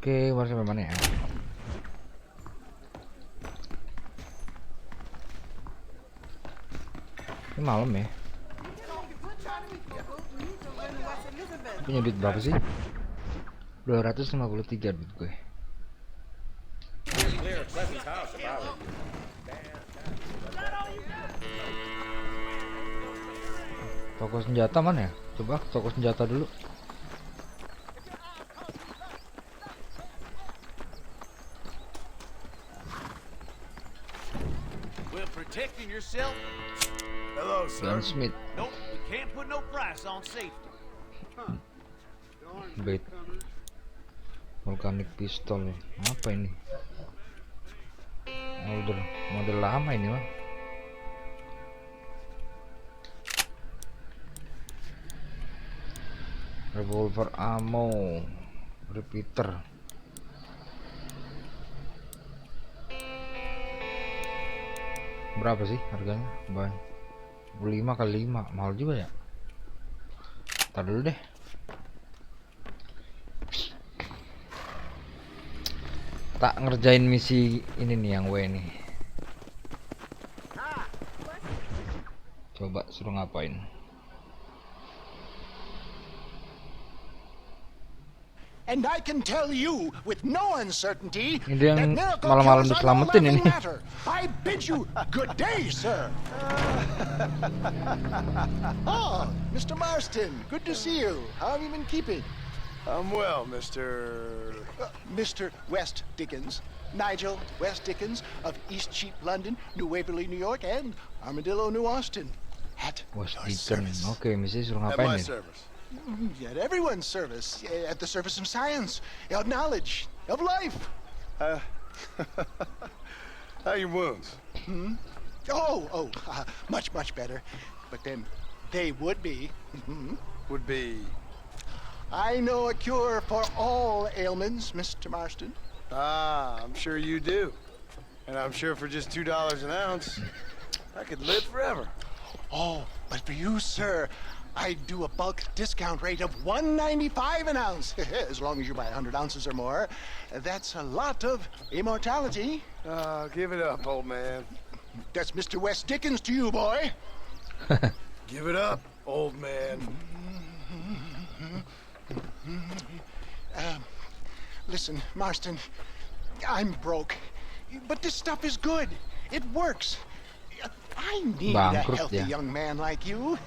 Oke, baru sampai mana ya? Ini malam ya. Punya duit berapa sih? 253 duit gue. Toko senjata mana ya? Coba toko senjata dulu. Protecting yourself? Hello, sir. Gunsmith. Nope, we can't put no price on safety. Bait. Volcanic pistol. Apa ini? Model lama ini mah. Revolver ammo. Repeater. Berapa sih harganya? Banyak. 5 kali 5, mahal juga ya. Ntar dulu deh. Tak ngerjain misi ini nih yang W nih. Coba suruh ngapain? And I can tell you with no uncertainty Ini dia yang that miracle malam-malam cures are no diselamatin ini. laughing matter. I bid you good day, sir. Oh, Mr. Marston, good to see you. How have you been keeping? I'm well, Mr. Mr. West Dickens. Nigel West Dickens of East Cheap, London, New Waverly, New York, and Armadillo, New Austin. At West your Dickens. service. Oke, misi suruh At ngapain my nih? service. At everyone's service. At the service of science, of knowledge, of life. How are your wounds? Much, much better. But then they would be. Would be. I know a cure for all ailments, Mr. Marston. Ah, I'm sure you do. And I'm sure for just $2 an ounce, I could live forever. Oh, but for you, sir, I do a bulk discount rate of $1.95 an ounce. As long as you buy 100 ounces or more. That's a lot of immortality. Give it up, old man. That's Mr. West Dickens to you, boy. Give it up, old man. Listen, Marston, I'm broke. But this stuff is good. It works. I need a Bangkrut healthy ya. young man like you.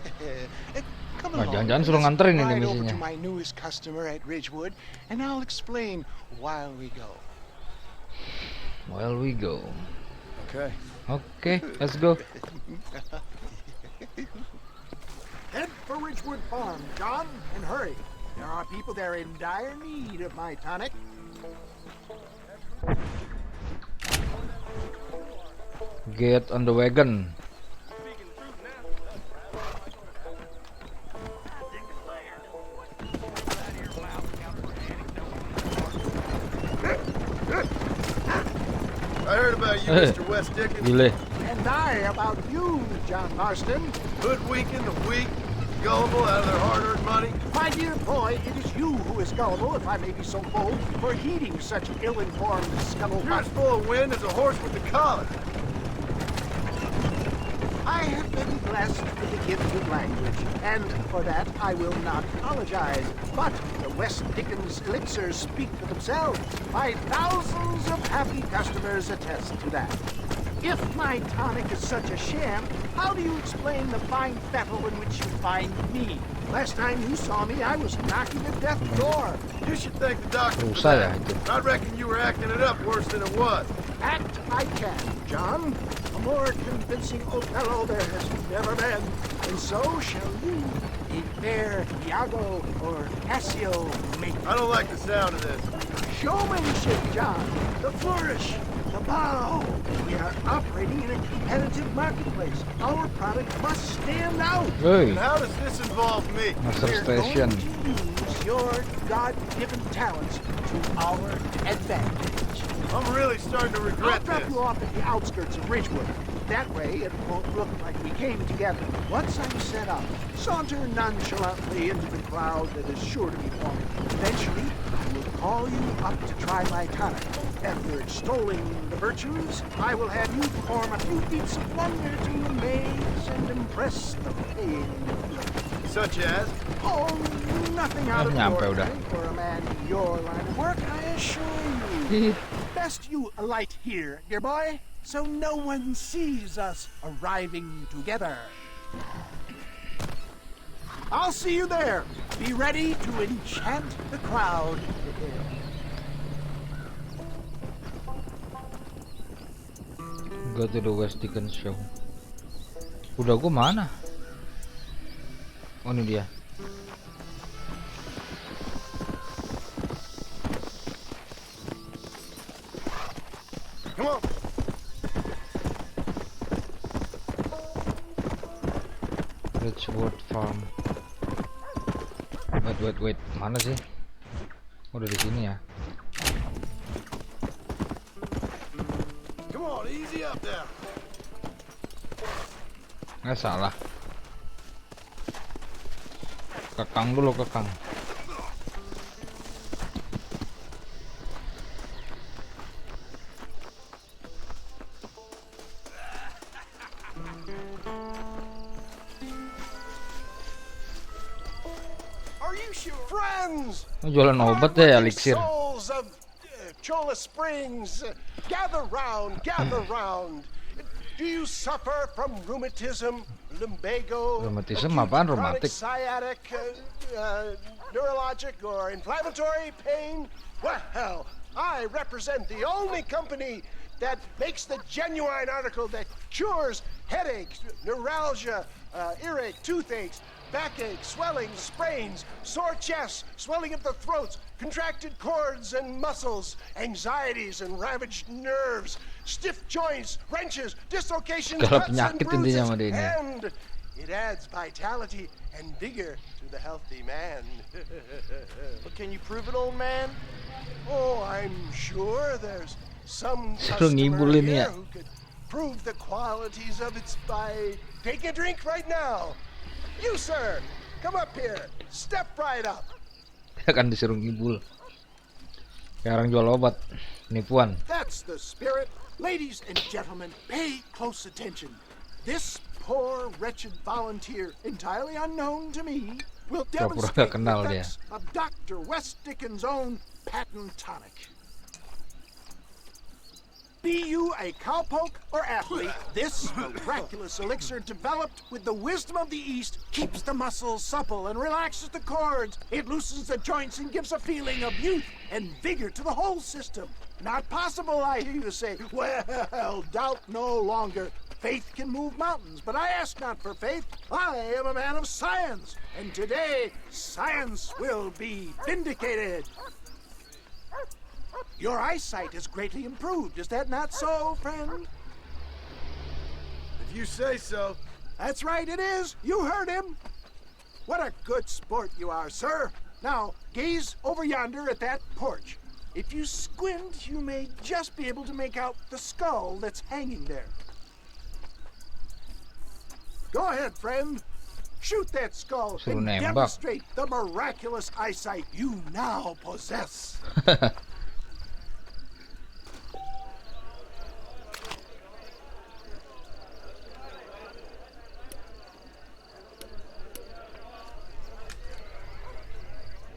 Come Nah, along. jangan-jangan suruh nganterin ini Ride over misinya. to my newest customer at Ridgewood, and I'll explain while we go. While we go. Okay. Oke, let's go. Head for Ridgewood Farm, John, and hurry. There are people there in dire need of my tonic. Get on the wagon. I heard about you, Mr. West Dickens. Gile. And I about you, John Marston. Hoodwinking the weak, gullible out of their hard-earned money. My dear boy, it is you who is gullible, if I may be so bold, for heeding such ill-informed scuttlebutt. You're as full of wind as a horse with the collar. I have been blessed with the gift of language, and for that I will not apologize. But the West Dickens elixirs speak for themselves. My thousands of happy customers attest to that. If my tonic is such a sham, how do you explain the fine fettle in which you find me? Last time you saw me, I was knocking at death's door. You should thank the doctor for Usah ya that. itu. I reckon you were acting it up worse than it was. Act I can, John. A more convincing Othello there has never been. And so shall you, a fair Iago or Cassio make. I don't like the sound of this. Showmanship, John. The flourish. The bow. We are operating in a competitive marketplace. Our product must stand out. Hey, And how does this involve me? Master We're going Station. to use your God-given talents to our advantage. I'm really starting to I'll regret drop this. you off at the outskirts of Ridgewood. That way, it won't look like we came together. Once I'm set up, saunter nonchalantly into the crowd that is sure to be forming. Eventually, I will call you up to try my tonic. After extolling the virtues, I will have you perform a few feats of wonder to amaze and impress the paying. Such as? Oh, nothing out of the Nyampe ordinary udah. for a man in your line of work, I assure you. Best you alight here, dear boy, so no one sees us arriving together. I'll see you there. Be ready to enchant the crowd. Go to the West Dickens show. Udah gua mana? Oh ini dia. Come on. Ridgewood Farm. Wait. Mana sih? Oh, udah di sini ya. Come on, easy up there. Nggak salah. Kekang dulu, kekang. Are you sure? Friends! Oh, jualan obat ya, elixir. Souls of Chola Springs, gather round, gather round. Do you suffer from rheumatism, lumbago, Rheumatism acute apaan, chronic rheumatic? sciatic, neurologic or inflammatory pain? Well, I represent the only company that makes the genuine article that cures headaches, neuralgia, earache, toothaches, backache, swelling, sprains, sore chests, swelling of the throats, contracted cords and muscles, anxieties and ravaged nerves, stiff joints, wrenches, dislocations, Segala cuts and penyakit intinya bruises, sama dia ini. and it adds vitality and vigor to the healthy man. But can you prove it, old man? Oh, I'm sure there's some Seru customer ngibul ini here ya. who could prove the qualities of it by taking a drink right now. You, sir, come up here. Step right up. Akan disuruh ngibul. Kayak orang jual obat. Penipuan. That's the spirit. Ladies and gentlemen, pay close attention. This poor, wretched volunteer, entirely unknown to me, will Pura-pura demonstrate the kenal dia. effects of Dr. West Dickens' own patent tonic. Be you a cowpoke or athlete, this miraculous elixir developed with the wisdom of the East keeps the muscles supple and relaxes the cords. It loosens the joints and gives a feeling of youth and vigor to the whole system. Not possible, I hear you say. Well, doubt no longer. Faith can move mountains, but I ask not for faith. I am a man of science, and today science will be vindicated. Your eyesight is greatly improved. Is that not so, friend? If you say so. That's right, it is. You heard him. What a good sport you are, sir. Now, gaze over yonder at that porch. If you squint, you may just be able to make out the skull that's hanging there. Go ahead, friend. Shoot that skull Suruh and nembak. demonstrate the miraculous eyesight you now possess.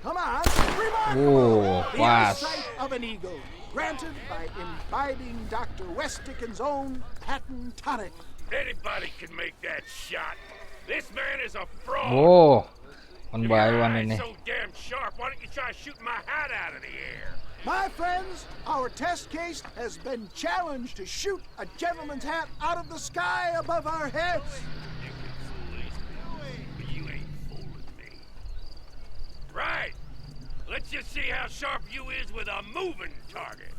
Come on, remarkable! Oh, The pas. eyesight of an eagle, granted by imbibing Dr. West Dickens' own patent tonic. Anybody can make that shot. This man is a fraud. Oh, one If by your one eye's ini. so damn sharp, why don't you try shooting my hat out of the air? My friends, our test case has been challenged to shoot a gentleman's hat out of the sky above our heads. You can fool me, but you ain't fooling me. Right. Let's just see how sharp you is with a moving target.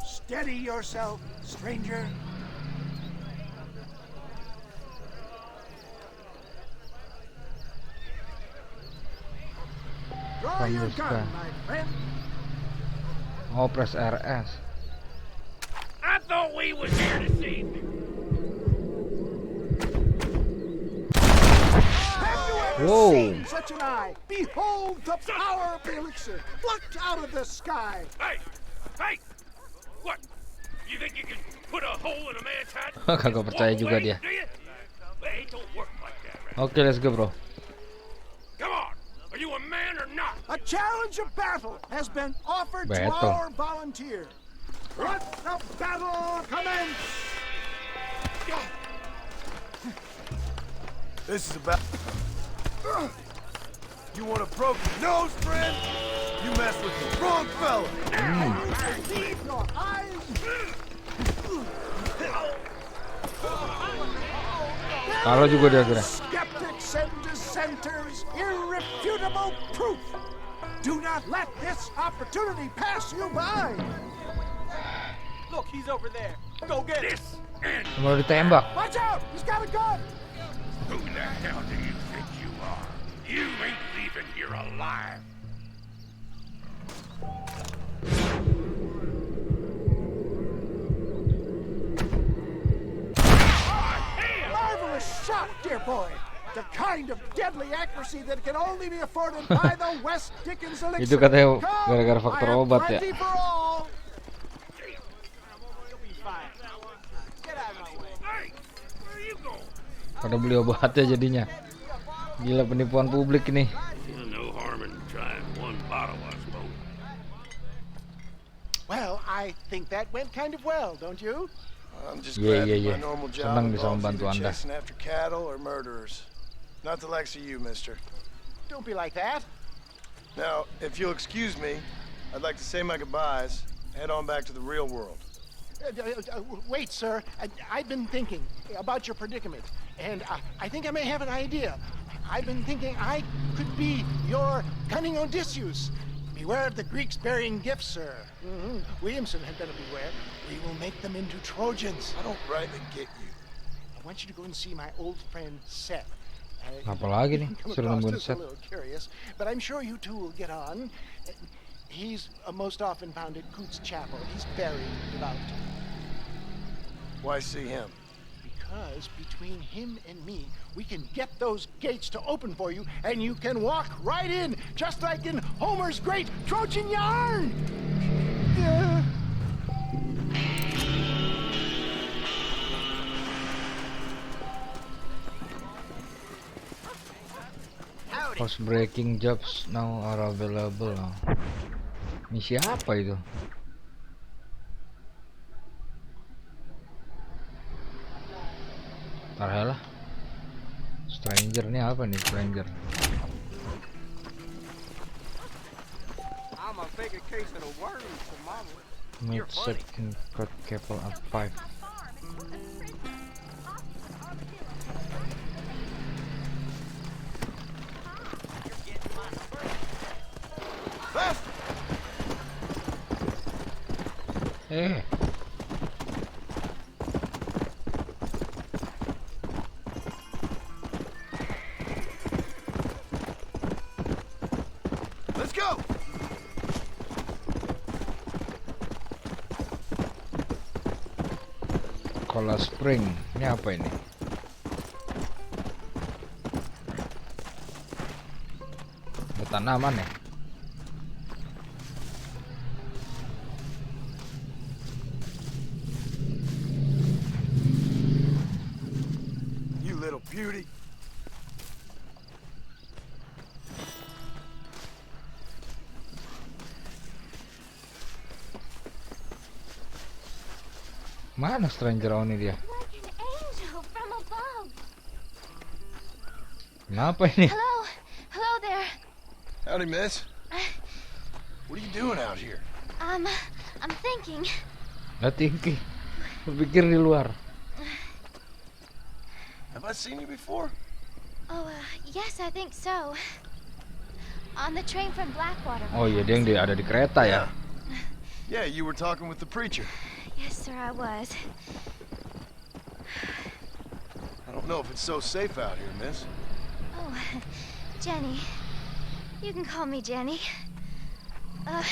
Steady yourself, stranger. Draw From your the gun, sky. my friend. Oh, press RS. I thought we was here to see. Have you never Whoa. seen such an eye. Behold the power of the elixir, plucked out of the sky. Hey! Hey! What? You think you can put a hole in a man's hat? Kagak percaya Walk juga away, dia. do you? Well, it don't work like that, right? Oke, let's go, bro. Come on! Are you a man or not? A challenge of battle has been offered to Battle. our volunteer. Let the battle commence! This is about. You want a broken nose, friend? You mess with the wrong fella. Keep your eyes. Kalau juga dia kira. Skeptics and dissenters, irrefutable proof. Do not let this opportunity pass you by. Look, he's over there. Go get him. This and Mau ditembak. Watch out! He's got a gun. who the hell do you think you are? You ain't leaving here alive. Marvelous shot, dear boy. The kind of deadly accuracy that can only be afforded by the West Dickens elixir. Itu katanya Come, gara-gara faktor I have obat ya. plenty for all. You'll be fine. Get out of my way. Hey, where are you going? Pada beli obatnya jadinya. Gila, penipuan publik ini. No harm in trying one bottle, I suppose. Well, I think that went kind of well, don't you? I'm just Yeah, glad yeah, that yeah. my normal job Senang bisa involves membantu either Anda. chasing after cattle or murderers. Not the likes of you, mister. Don't be like that. Now, if you'll excuse me, I'd like to say my goodbyes, head on back to the real world. Wait, sir. I've been thinking about your predicament, and I think I may have an idea. I've been thinking I could be your cunning Odysseus. Beware of the Greeks burying gifts, sir. Williamson had better beware. We will make them into Trojans. I don't rightly get you. I want you to go and see my old friend Seth. Apalagi nih, You can come suruh across nungguin as a set. little curious, but I'm sure you two will get on. He's most often found at Coots Chapel. He's very devout. Why see him? Because between him and me, we can get those gates to open for you, and you can walk right in, just like in Homer's great Trojan yarn. Post breaking jobs now are available. Misi apa itu? Lah. Stranger nih apa nih stranger? I'm a bigger case of the worms for mama. Meet set in Code Capel at 5. Left! Let's go! Cola Spring. Ini apa ini? Ada tanaman ya? You little beauty. Mana stranger ini dia? Like an angel from above. Kenapa ini? Hello? Hello there. Howdy, miss. What are you doing out here? I'm thinking. Nggak tinggi. Berpikir di luar. Have I seen you before? Oh, yes, I think so. On the train from Blackwater. Oh iya, dia yang ada di kereta ya. Yeah, you were talking with the preacher. Yes, sir, I was. I don't know if it's so safe out here, miss. Oh, Jenny. You can call me Jenny. All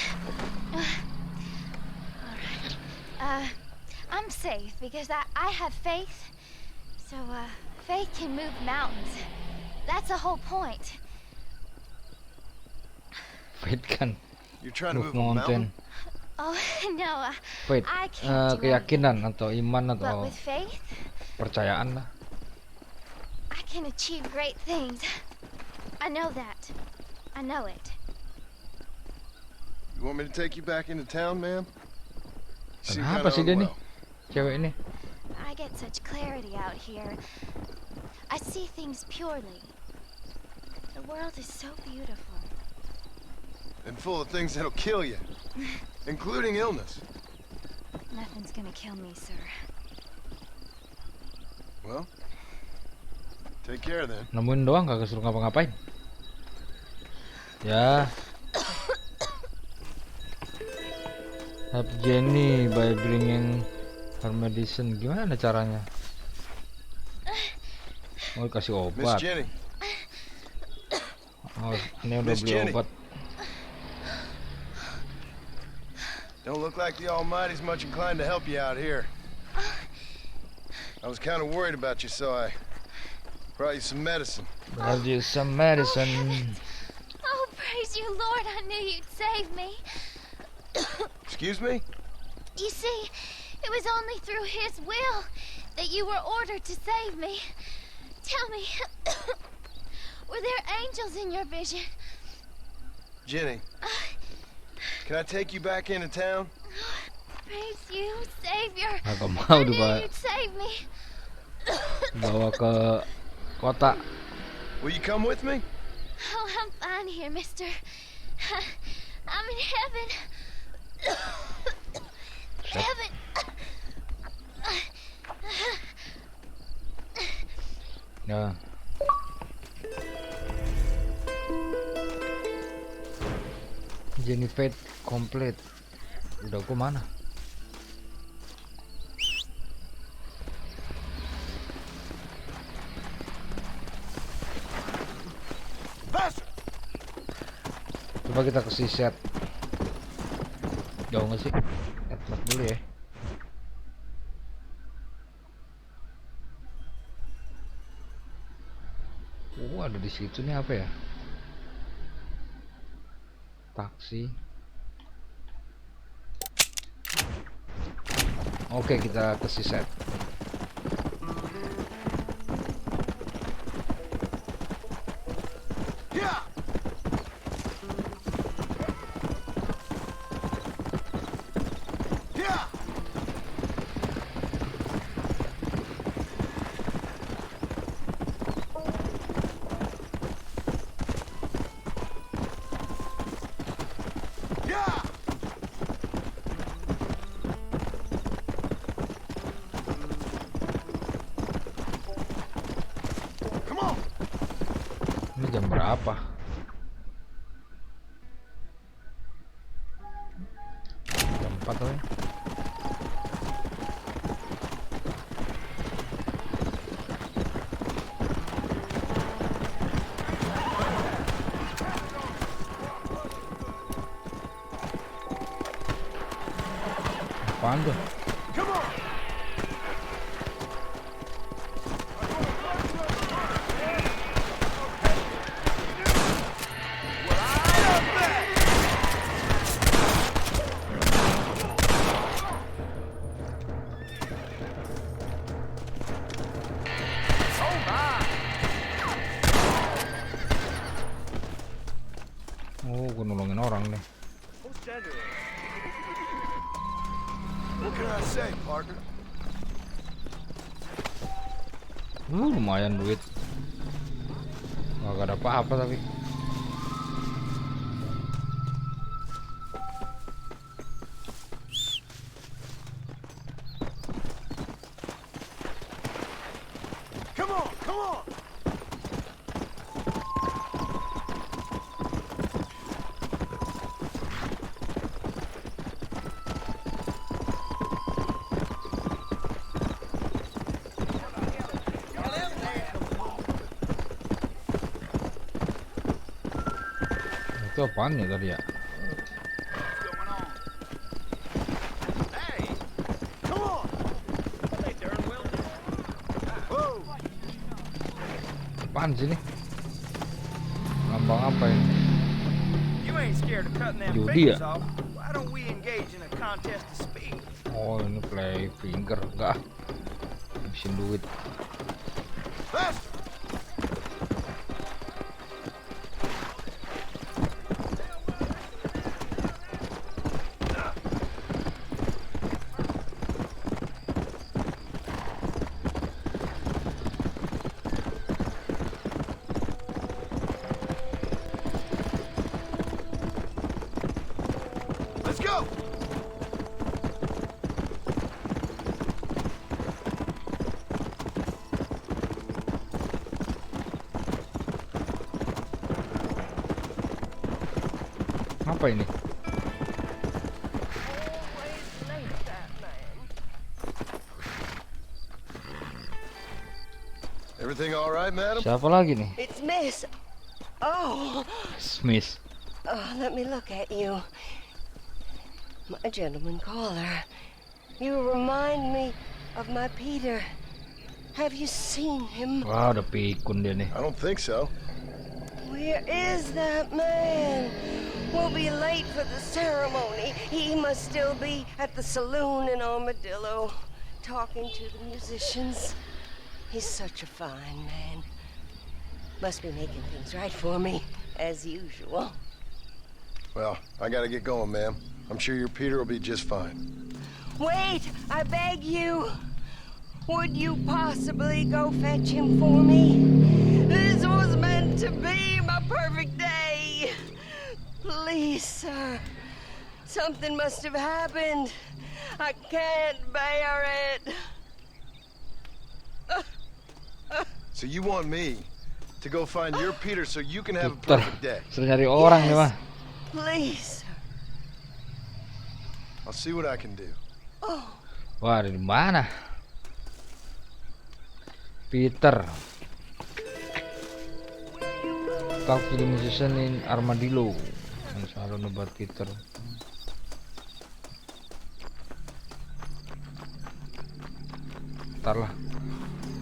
right. I'm safe because I have faith. So, faith can move mountains. That's the whole point. Fate kan. You're trying to Move move a mountain? mountain. Oh, no, Fate. I can't do Keyakinan anything. atau iman But atau with faith, percayaan lah. I can achieve great things. I know that. I know it. You want me to take you back into town, ma'am? You seem Kenapa kinda sih dia nih? unwell. Cewek ini. I get such clarity out here. I see things purely. The world is so beautiful. And full of things that'll kill you, including illness. Nothing's gonna kill me, sir. Well, take care then. Nemuin doang, kagak suruh ngapa-ngapain. Ya. Help Jenny by bringing her medicine. Gimana caranya? Oh, kasih Miss obat. Jenny, Oh, ini udah Miss beli Jenny. obat. don't look like the Almighty's much inclined to help you out here. I was kind of worried about you, so I brought you some medicine. Brought you some medicine. Oh, praise you, Lord. I knew you'd save me. Excuse me? You see, it was only through His will that you were ordered to save me. Tell me, were there angels in your vision? Jenny, can I take you back into town? Praise you, Savior. Kagak I mau knew dibawa you'd save me. ke kota. Will you come with me? Oh, I'm fine here, mister. I'm in heaven. Heaven. Ya. Jenny Fate complete. Udah gua mana? Faster! Coba kita kasih set. Jauh nggak sih? Set dulu ya. Ada di situ nih apa ya? Taksi. Oke, kita kasih set. Yeah! Yeah! Yeah! Come on! Ini jam berapa? Jam 4 kali. Apaan tuh? Come on! Oh, gue nolongin orang nih. What can I say, partner? Lumayan duit. Gak ada apa-apa tapi. Come on, come on! Itu apaan ya tadi ya? Hey! Come on! Whoa! Apaan sih nih? ain't scared of cutting them Judi fingers ya? off, why don't we engage in a contest of speed? Oh, ini play finger enggak? Habisin duit. Faster! Let's go! Apa ini? Everything all right, madam? Siapa lagi nih? It's Miss. Oh, Smith. let me look at you. My gentleman caller. You remind me of my Peter. Have you seen him? Wah, udah pikun dia nih. I don't think so. Where is that man? We'll be late for the ceremony. He must still be at the saloon in Armadillo, talking to the musicians. He's such a fine man. Must be making things right for me, as usual. Well, I gotta get going, ma'am. I'm sure your Peter will be just fine. Wait, I beg you. Would you possibly go fetch him for me? This was meant to be my perfect day. Please, sir. Something must have happened. I can't bear it. So you want me to go find your Peter so you can have a Peter. perfect day? Suruh nyari orang nih, Yes. mah. Please, sir. I'll see what I can do. Oh, Wah, ada di mana? Peter. Talk to the musician in Armadillo. Yang selalu nebat Peter. Ntar lah.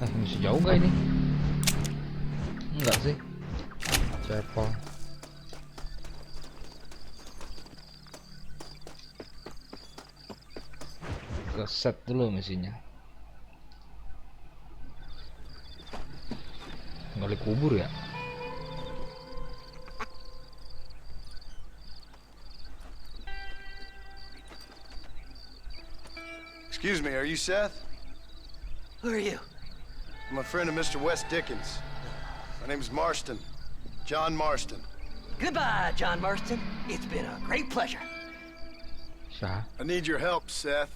Ini sejauh nggak ini? Enggak sih. Cepol. Ke set dulu misinya. Gali kubur ya. Excuse me, are you Seth? who are you? I'm a friend of Mr. West Dickens. My name's Marston. John Marston. Goodbye, John Marston. It's been a great pleasure. Sah. I need your help, Seth.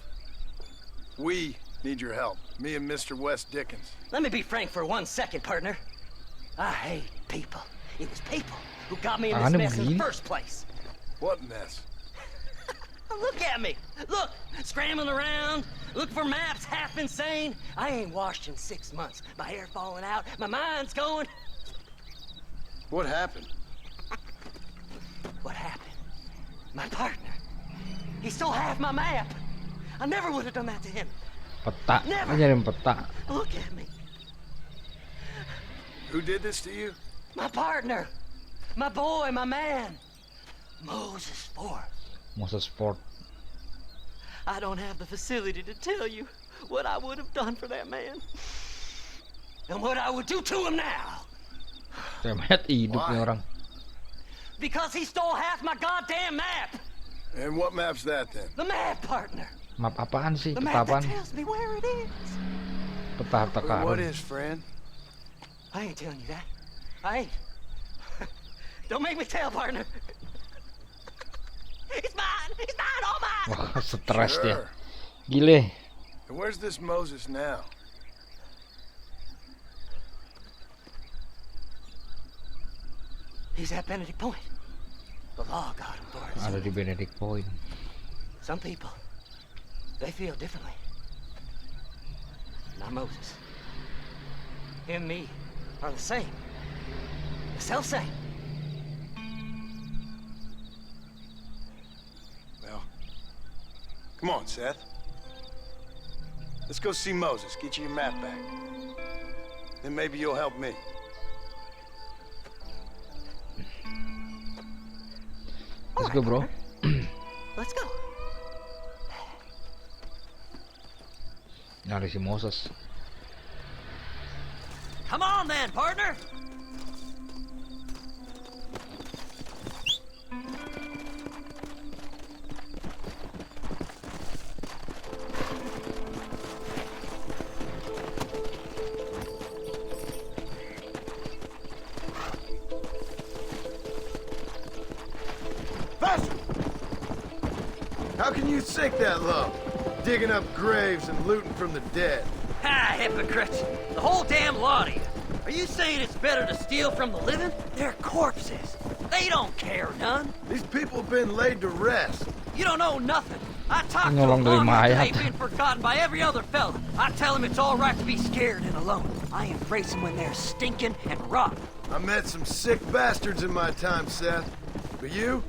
We need your help. Me and Mr. West Dickens. Let me be frank for 1 second, partner. I hate people. It was people who got me in this Tangannya mess in the begini. first place. What mess? Look at me. Look, scrambling around, looking for maps, half insane. I ain't washed in 6 months. My hair falling out, my mind's going. What happened? What happened? My partner. He stole half my map. I never would have done that to him. Peta. Never. Ini nyariin peta. Look at me. Who did this to you? My partner. My boy, my man. Moses Ford. Moses Sport. I don't have the facility to tell you what I would have done for that man. And what I would do to him now. Saya melihat hidup nih Why? orang. Because he stole half my goddamn map. And what map's that then? The map, partner. Map apaan sih? The Peta map that apaan? tells me where it is. Peta harta What karun. is, friend? I ain't telling you that. I ain't. Don't make me tell, partner. It's mine. It's mine. All mine. Wah, stres dia. Sure. Gile. And where's this Moses now? He's at Benedict Point. The law got him for it. Ada di Benedict Point. Some people, they feel differently. Not Moses. Him and me are the same. The self-same. Well, come on, Seth. Let's go see Moses, get you your map back. Then maybe you'll help me. Let's go, bro. Let's go. Nyari si Moses. Come on then, partner. Faster! How can you sink that low? Digging up graves and looting from the dead. Ha, hypocrites! The whole damn lot of you. Are you saying it's better to steal from the living? They're corpses. They don't care none. These people have been laid to rest. You don't know nothing. I talked to Nolong them dari long after mayat. they've been forgotten by every other fella. I tell them it's all right to be scared and alone. I embrace them when they're stinking and rotten. I met some sick bastards in my time, Seth. But you're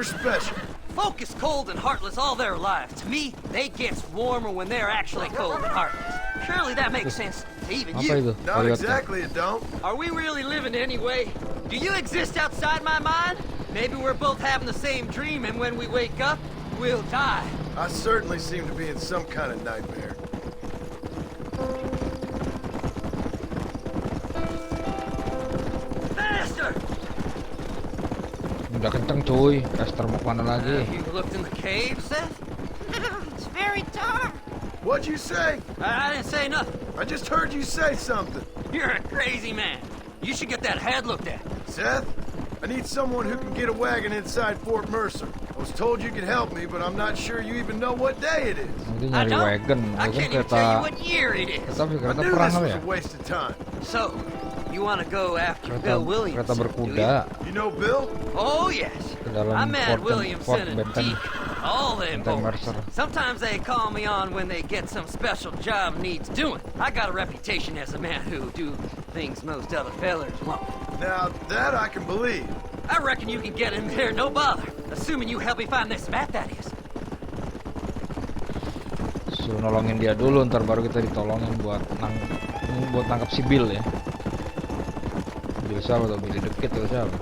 special. Folk is cold and heartless all their lives. To me, they get warmer when they're actually cold and heartless. Surely that makes sense to even Apa you. itu? Not Toyota. exactly, it don't. Are we really living anyway? Do you exist outside my mind? Maybe we're both having the same dream, and when we wake up, we'll die. I certainly seem to be in some kind of nightmare. Faster! Udah kenceng cuy. Caster mau kemana lagi? You looked in the cave, Seth? It's very dark. What'd you say? I didn't say nothing. I just heard you say something. You're a crazy man. You should get that head looked at. Seth, I need someone who can get a wagon inside Fort Mercer. I was told you could help me, but I'm not sure you even know what day it is. Nanti I nyari don't. wagon. I Wagon can't even tell you kereta. what year it is. Tapi I kereta knew perang this apa was ya? a waste of time. So, you want to go after Kereta, Bill Williams? kereta do berkuda. You know Bill? you? Oh, yes. Ke dalam I met Fort Williamson and Benton. Deke. All them Benton boys. Mercer. Sometimes they call me on when they get some special job needs doing. I got a reputation as a man who do things most other fellers won't. Now, that I can believe. I reckon you can get in there, no bother. Assuming you help me find this map, that is. Suruh nolongin dia dulu, ntar baru kita ditolongin buat nangkap si Bill ya. Bill siapa tuh? Bill deket tuh siapa?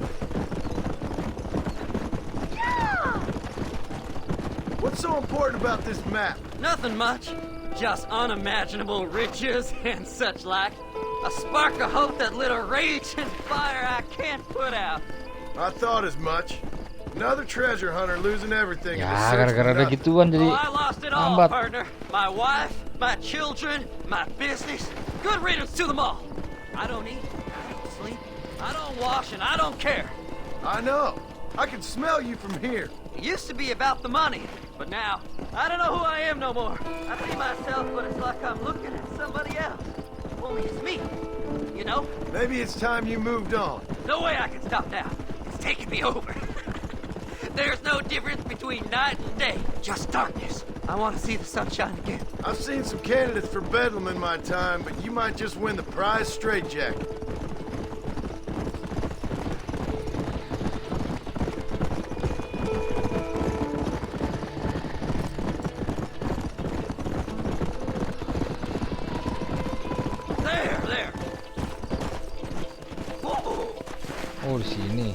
What's so important about this map? Nothing much. Just unimaginable riches and such like. A spark of hope that lit a raging fire I can't put out. I thought as much. Another treasure hunter losing everything in the Ya, search for gara-gara ada nothing. gituan jadi Oh, I lost it all, lambat. partner. My wife, my children, my business. Good riddance to them all. I don't eat, I don't sleep, I don't wash, and I don't care. I know. I can smell you from here. It used to be about the money, but now, I don't know who I am no more. I see myself, but it's like I'm looking at somebody else. Only it's me, you know? Maybe it's time you moved on. No way I can stop now. It's taking me over. There's no difference between night and day, just darkness. I want to see the sunshine again. I've seen some candidates for Bedlam in my time, but you might just win the prize straitjacket. There. Whoa. Oh di sini.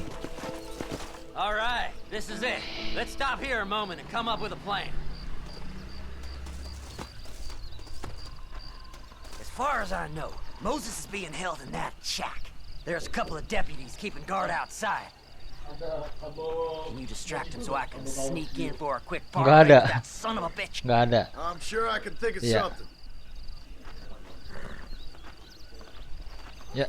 All right, this is it. Let's stop here a moment and come up with a plan. As far as I know, Moses is being held in that shack. There's a couple of deputies keeping guard outside. Can you distract him so I can sneak in for a quick Nggak parlay ada. with that son of a bitch? Nggak ada. I'm sure I can think of Yeah. something. Ya.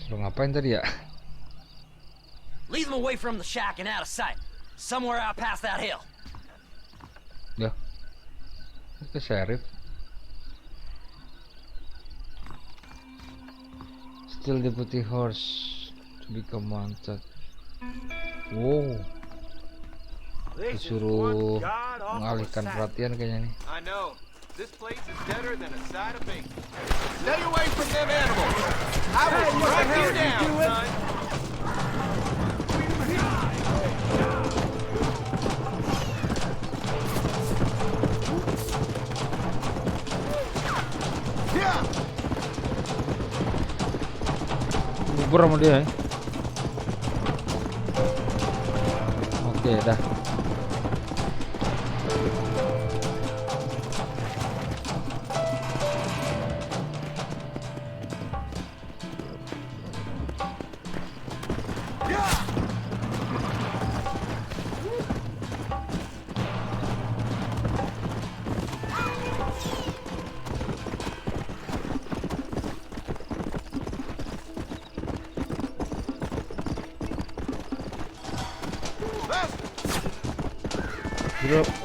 Suruh ngapain tadi ya? Lead them away from the shack and out of sight. Somewhere out past that hill. Ya. Ke sheriff. Still deputy horse to become wanted. Wow. Disuruh mengalihkan perhatian kayaknya nih. I know. This place is deader than a side of bacon. Stay away from them animals. I will strike you down, son. kabur sama dia ya. Oke, dah.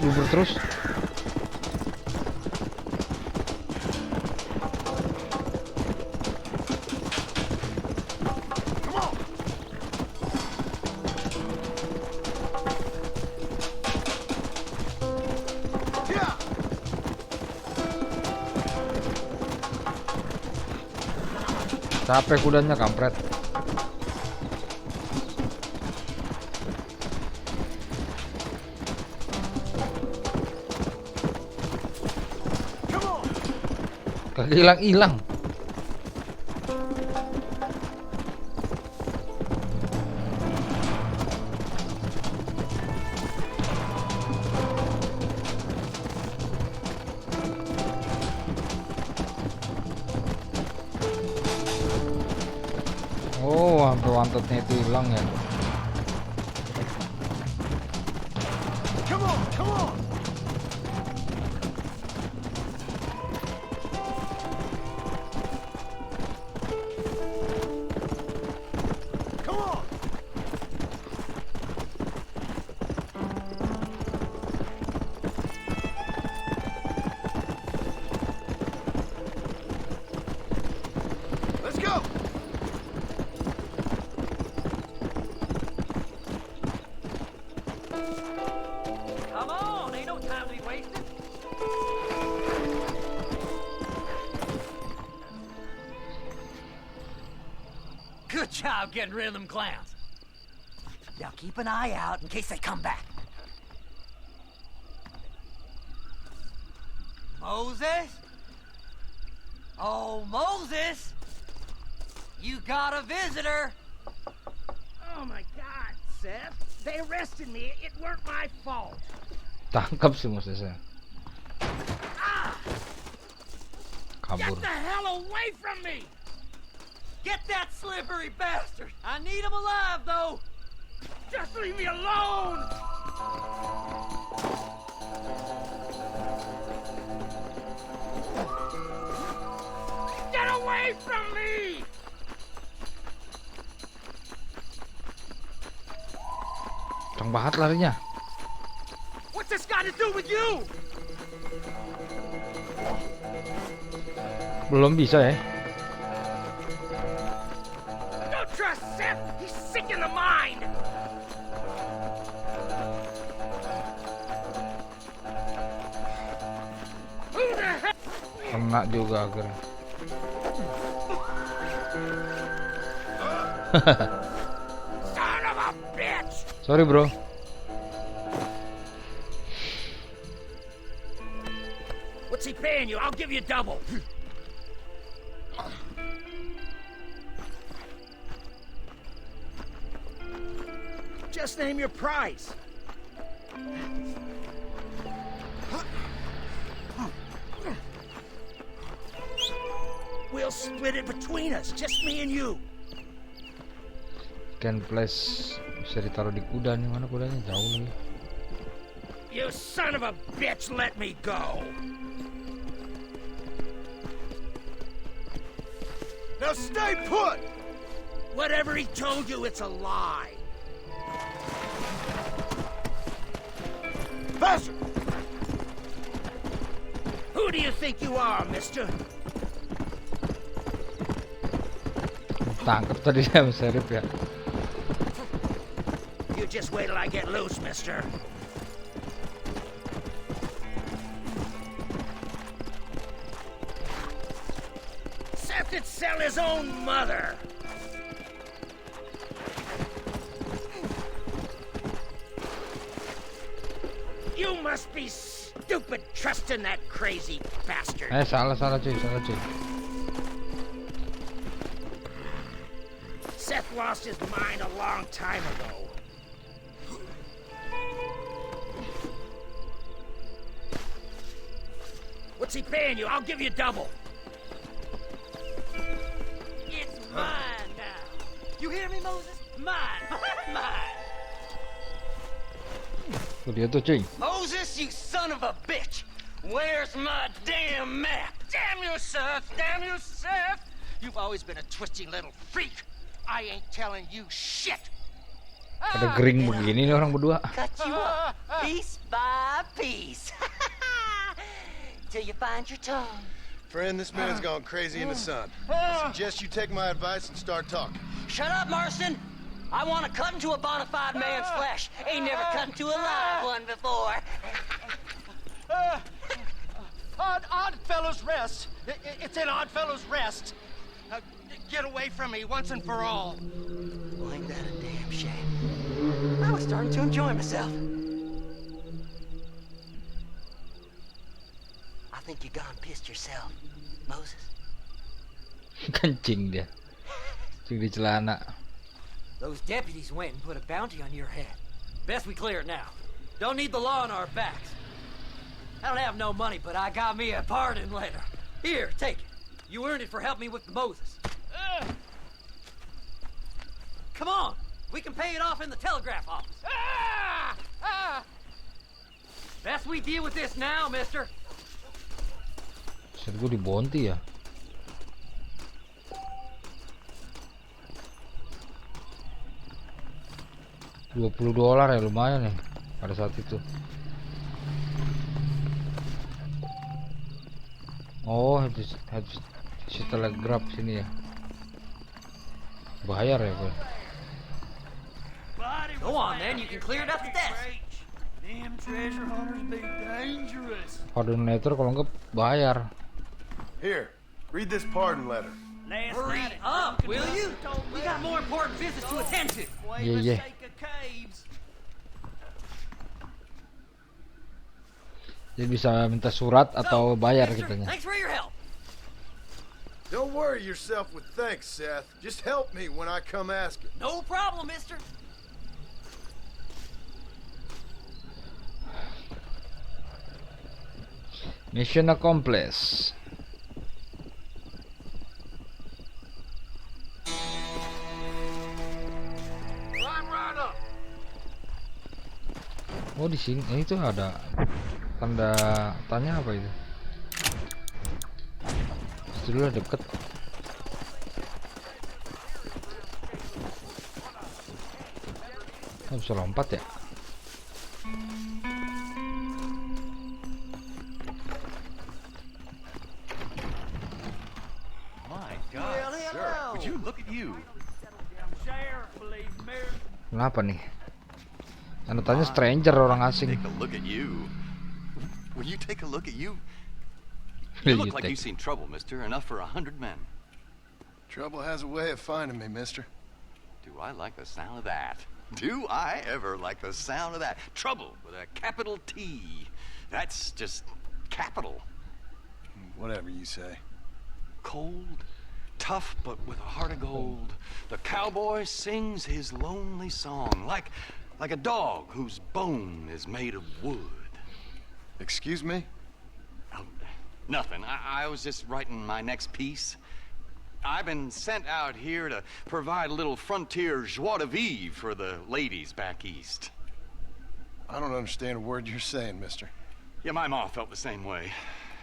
Lubur terus. Capek kudanya, kampret. Kagak hilang-hilang. Oh, hampir wantednya itu hilang ya. Come on, come on! Come on! Let's go! Come on, ain't no time to be wasted. Good job getting rid of them clowns. Now keep an eye out in case they come back. Moses? Oh, Moses! You got a visitor! Oh my God, Seth. They arrested me. It weren't my fault. Tangkap sih Mosesnya. Kabur. Get the hell away from me! Get that slippery bastard! I need him alive, though! Just leave me alone! Get away from me! Kencang banget larinya. What's this got to do with you? Belum bisa ya. Don't trust Seth. He's sick in the mind. Who the hell? Kena juga akhirnya. Son of a bitch! Sorry bro. What's he paying you? I'll give you double. Just name your price. We'll split it between us, just me and you. Can place bisa ditaruh di kuda nih, mana kudanya jauh lagi. You son of a bitch, let me go. Now stay put! Whatever he told you, it's a lie. Faster! Who do you think you are, mister? Tangkap tadi sama serif ya. You just wait till I get loose, mister. Seth could sell his own mother. You must be stupid trusting that crazy bastard. Salah cuy. lost his mind a long time ago. What's he paying you? I'll give you double. It's mine now. You hear me, Moses? Mine. Mine. Tuh dia tuh, cuy. Moses, you son of a bitch! Where's my damn map? Damn you, Seth! Damn you, Seth! You've always been a twisty little freak. I ain't telling you shit. Pada gering begini nih orang berdua. Cut you up piece by piece. Till you find your tongue. Friend, this man's gone crazy in the sun. I suggest you take my advice and start talking. Shut up, Marston! I want to cut into a bona fide man's flesh. Ain't never cut into a live one before. Odd Fellow's Rest. It's in Odd Fellow's Rest. Get away from me once and for all. Well, ain't that a damn shame? I was starting to enjoy myself. I think you gone pissed yourself, Moses. Kencing dia. Kencing di celana. Those deputies went and put a bounty on your head. Best we clear it now. Don't need the law on our backs. I don't have no money, but I got me a pardon letter. Here, take it. You earned it for helping me with the Moses. Come on, we can pay it off in the telegraph office. Best we deal with this now, mister. Set gue dibonti ya. $20 ya, lumayan nih pada saat itu. Oh, habis telegraf sini ya. Bayar ya, gue. Go on, then. You can clear it up to death. Them treasure hunters be dangerous. Pardon letter kalau enggak bayar. Here, read this pardon letter. Hurry up, will you? We got more important business to attend to. Iya. Jadi bisa minta surat atau bayar kitanya. Thanks for your help. Don't worry yourself with thanks, Seth. Just help me when I come asking. No problem, mister. Mission accomplished. Oh, di sini itu ada tanda tanya apa itu? Sudah deket. Oh, bisa lompat ya? My God, sir, would you look at you? Kenapa nih? Tanda tanya stranger, orang asing. Take a look at you. Will you take a look at you? You look like you've seen trouble, mister. Enough for 100 men. Trouble has a way of finding me, mister. Do I like the sound of that? Do I ever like the sound of that? Trouble with a capital T. That's just capital. Whatever you say. Cold, tough, but with a heart of gold. The cowboy sings his lonely song like a dog whose bone is made of wood. Excuse me? Oh, nothing. I was just writing my next piece. I've been sent out here to provide a little frontier joie de vivre for the ladies back east. I don't understand a word you're saying, mister. Yeah, my ma felt the same way.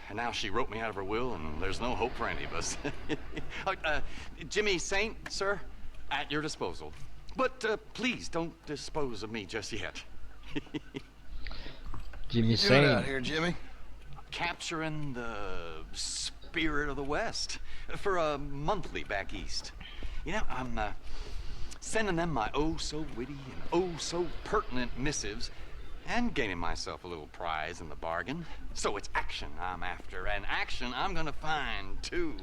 And now she wrote me out of her will, and there's no hope for any of us. Jimmy Saint, sir, at your disposal. But please don't dispose of me just yet. Jimmy What are you doing out Saint. here, Jimmy? Capturing the spirit of the West for a monthly back east. You know, I'm sending them my oh-so-witty and oh-so-pertinent missives and gaining myself a little prize in the bargain. So it's action I'm after, and action I'm gonna find, too.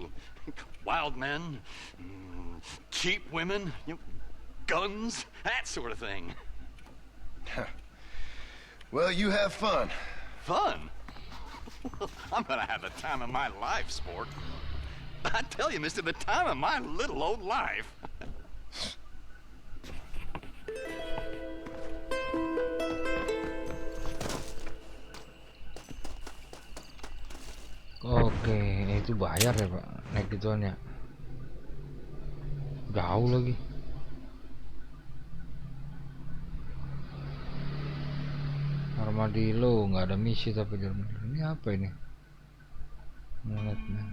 Wild men, cheap women, you know, guns, that sort of thing. Well, you have fun. Fun? I'm gonna have the time of my life, sport. I tell you, mister, the time of my little old life. Itu bayar ya Pak, naik gituan ya. Jauh lagi. Armadillo nggak ada misi tapi di Armadillo. Ini apa ini? Monetnya.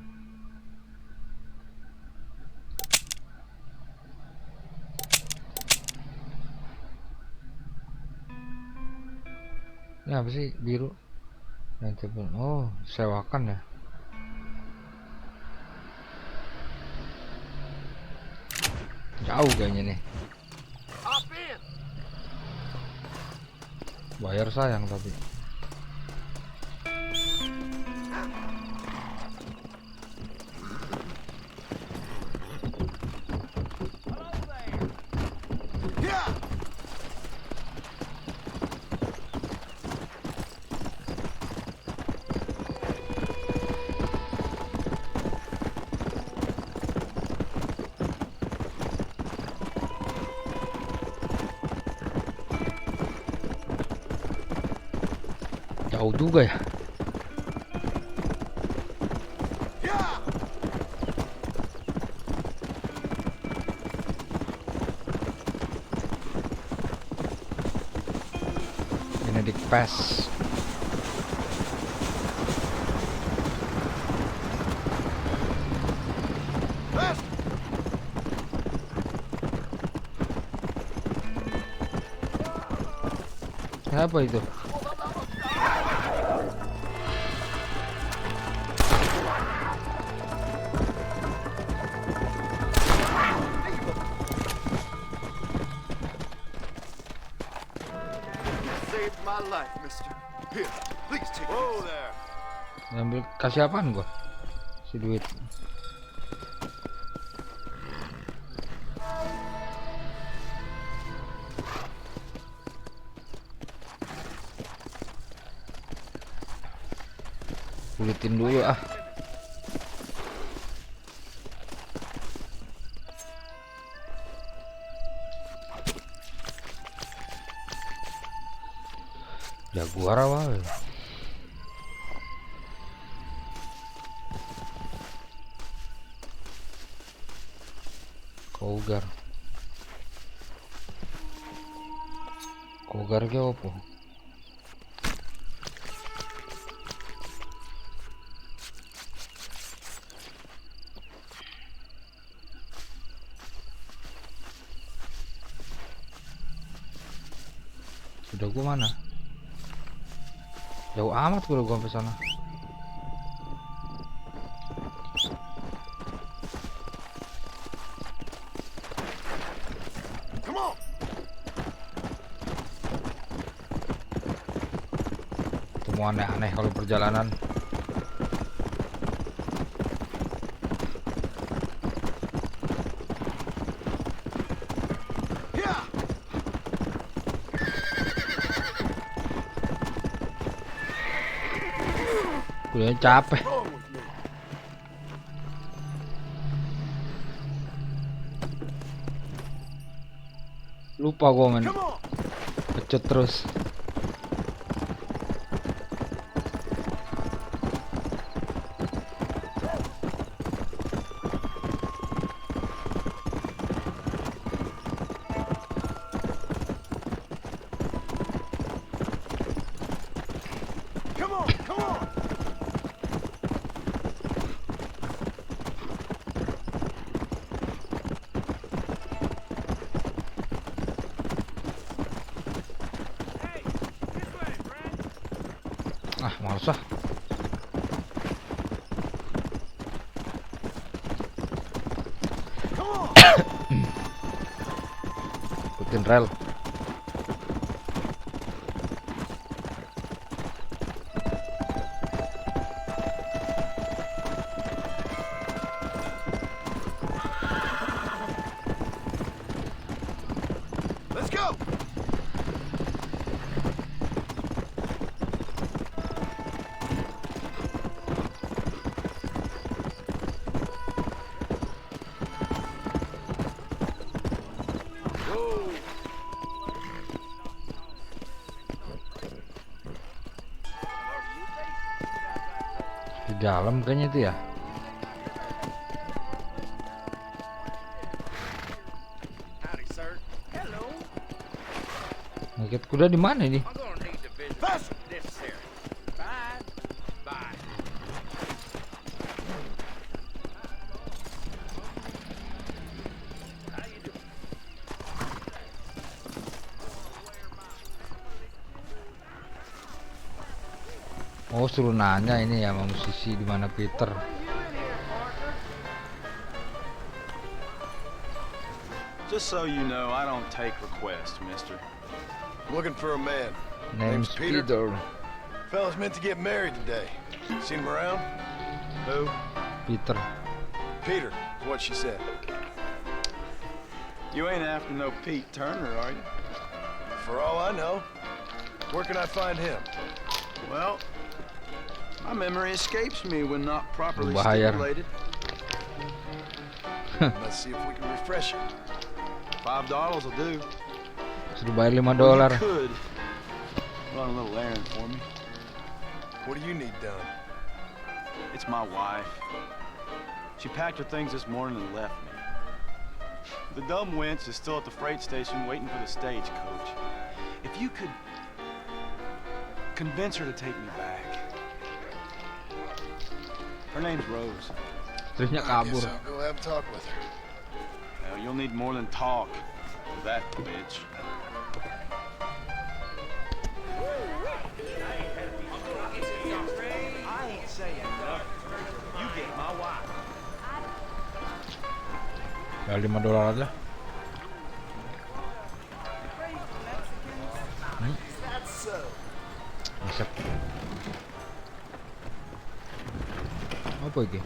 Ini apa sih biru? Oh, sewakan ya. Jauh kayaknya nih. Bayar sayang tapi. Jauh juga ya. Benedict Pass. Apa itu? My life, mister. Here, please take Whoa there. Ambil kasih apaan gua? Si duit. Kulitin dulu ah. Jaguar awal. Kogar. Kogar ke opo? Sudah gua mana? Jauh amat gua sampai sana. Temu aneh-aneh kalau perjalanan. Udah capek. Lupa gua men. Pecut terus. Ah, males ah. Ikutin rel. Let's go. Di dalam kayaknya itu ya. Udah di mana ini? I'm gonna need to visit if necessary. Bye. Bye. How you doing? Oh, suruh nanya ini ya sama musisi di mana Peter. Just so you know, I don't take requests, mister. I'm looking for a man. Name's Peter. Fella's meant to get married today. Seen him around? Who? Peter. Peter, is what she said. You ain't after no Pete Turner, are you? For all I know. Where can I find him? Well, my memory escapes me when not properly Bahaya. stimulated. Let's see if we can refresh it. $5 will do. Suruh bayar $5. Well, you could run a little errand for me. What do you need done? It's my wife. She packed her things this morning and left me. The dumb wench is still at the freight station waiting for the stagecoach. If you could convince her to take me back. Her name's Rose. Terusnya I kabur. guess I'll go have a talk with her. Well, you'll need more than talk with that bitch. I ain't saying nothing. You get my wife. Ya $5 aja. Masak. Apa ini?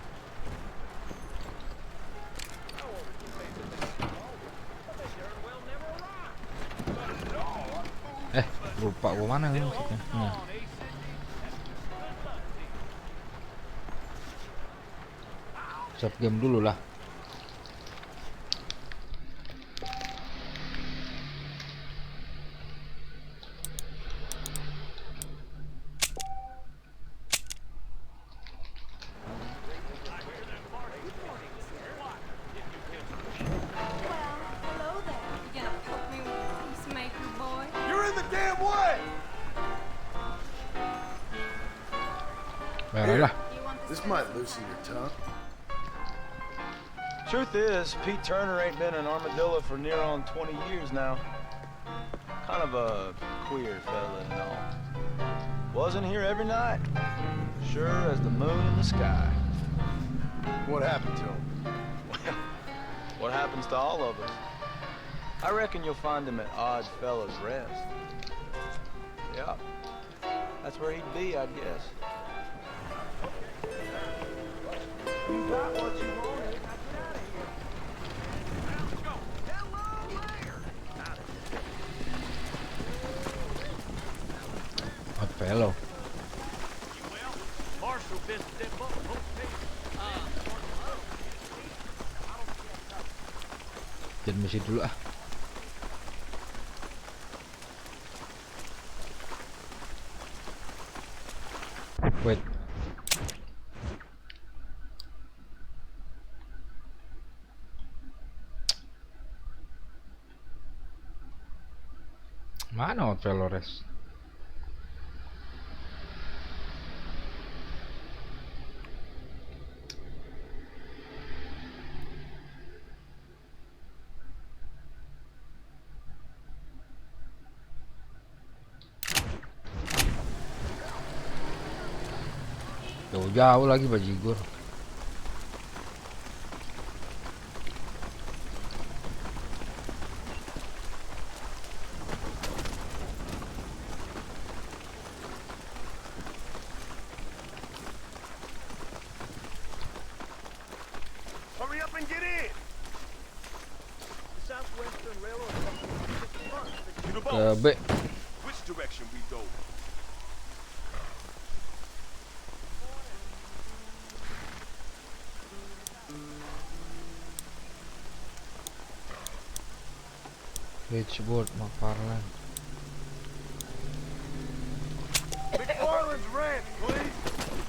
Lupa gua mana nih maksudnya. Nah. Save game dulu lah. Hello there. You gonna poke me with a peacemaker, boy? You're in the damn way! Bayar lah. You want This might loosen your tongue. Truth is, Pete Turner ain't been in Armadillo for near on 20 years now. Kind of a queer fella and all. Wasn't here every night. Sure as the moon in the sky. What happened to him? Well, what happens to all of us? I reckon you'll find him at Odd Fella's Rest. Yeah, that's where he'd be, I guess. You got what you wanted. Now get out of here. Let's go. Hello there. Odd fellow. You well? Marshall been step up. Jadi misi dulu ah. Wait. Mana Odd Flores? Jauh lagi bajigur. Hurry up and get in! The Southwestern Railroad Company is 6 months. To the Ke boat. B. Which direction we go? Switchboard McFarland. McFarland's Ranch, please!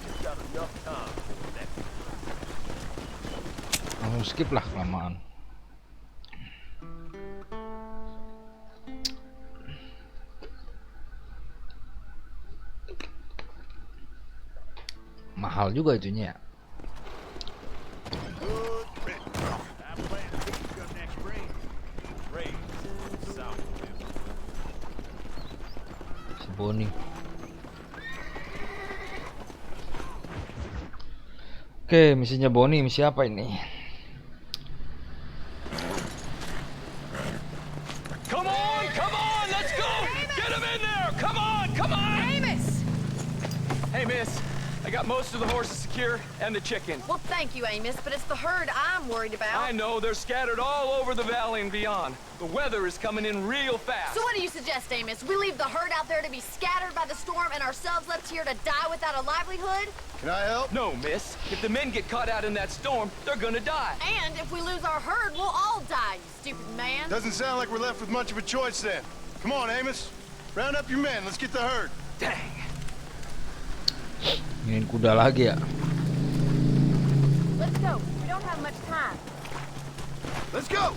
You've got enough time for that. Langsung skip lah kelamaan. mahal juga itunya ya. Si Bonnie. Oke, misinya Bonnie, misi apa ini? Come on, let's go! Get him in there! Come on! Amos! Hey, miss. I got most of the horses secure and the chicken. Well, thank you, Amos, but it's the herd I'm worried about. I know, they're scattered all over the valley and beyond. The weather is coming in real fast. So what do you suggest, Amos? We leave the herd out there to be scattered by the storm and ourselves left here to die without a livelihood? Can I help? No, miss. If the men get caught out in that storm, they're gonna die. And if we lose our herd, we'll all die, you stupid man. Doesn't sound like we're left with much of a choice then. Come on, Amos. Round up your men. Let's get the herd. Dang. Ingin kuda lagi ya. Let's go. We don't have much time. Let's go!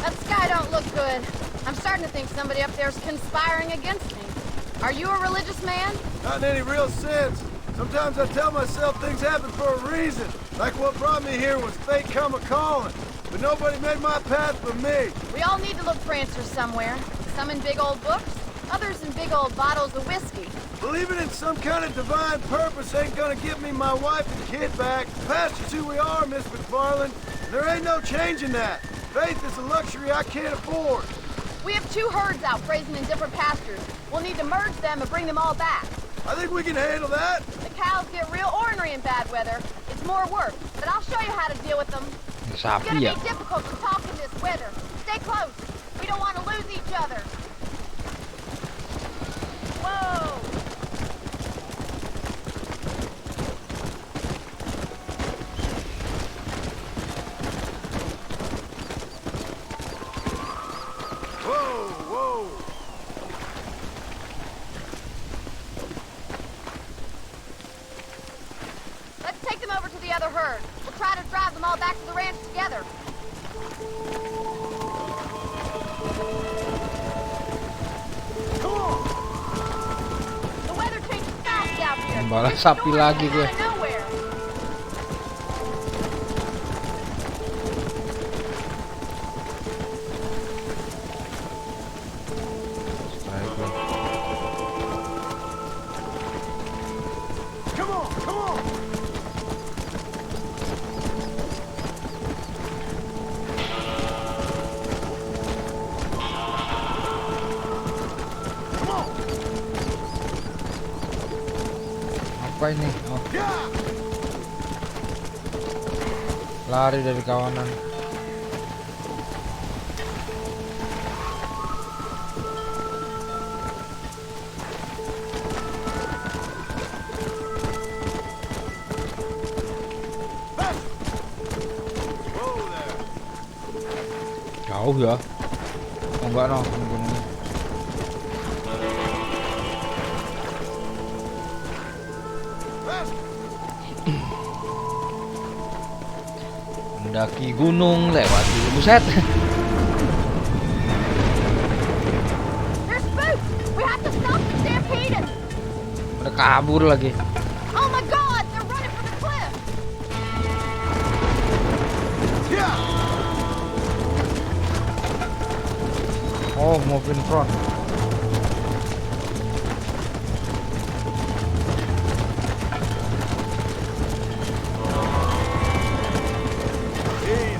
That sky don't look good. I'm starting to think somebody up there's conspiring against me. Are you a religious man? Not in any real sense. Sometimes I tell myself things happen for a reason. Like what brought me here was fate come a-calling. But nobody made my path but me. We all need to look for answers somewhere. Some in big old books, others in big old bottles of whiskey. Believing in some kind of divine purpose ain't gonna give me my wife and kid back. The past is who we are, Miss McFarland. There ain't no changing that. Faith is a luxury I can't afford. We have 2 herds out grazing in different pastures. We'll need to merge them and bring them all back. I think we can handle that. The cows get real ornery in bad weather. It's more work, but I'll show you how to deal with them. It's Sapi gonna ya. be difficult to talk in this weather. Stay close. We don't want to lose each other. Whoa! Whoa. Let's take them over to the other herd. We'll try to drive them all back to the ranch together. Come on. The weather changes fast out here. Malah There's sapi storms lagi coming gue. out of nowhere. Come on. Come on. Apa ini? Oh, Yeah. lari dari kawanan. Whoa there. Jauh ya. Oh enggak no, gunungnya. Mendaki gunung lewati buset. They're spooked. We have to stop the stampede. Udah kabur lagi. Oh my God! They're running for the cliff. Yeah. Oh, move in front. Easy.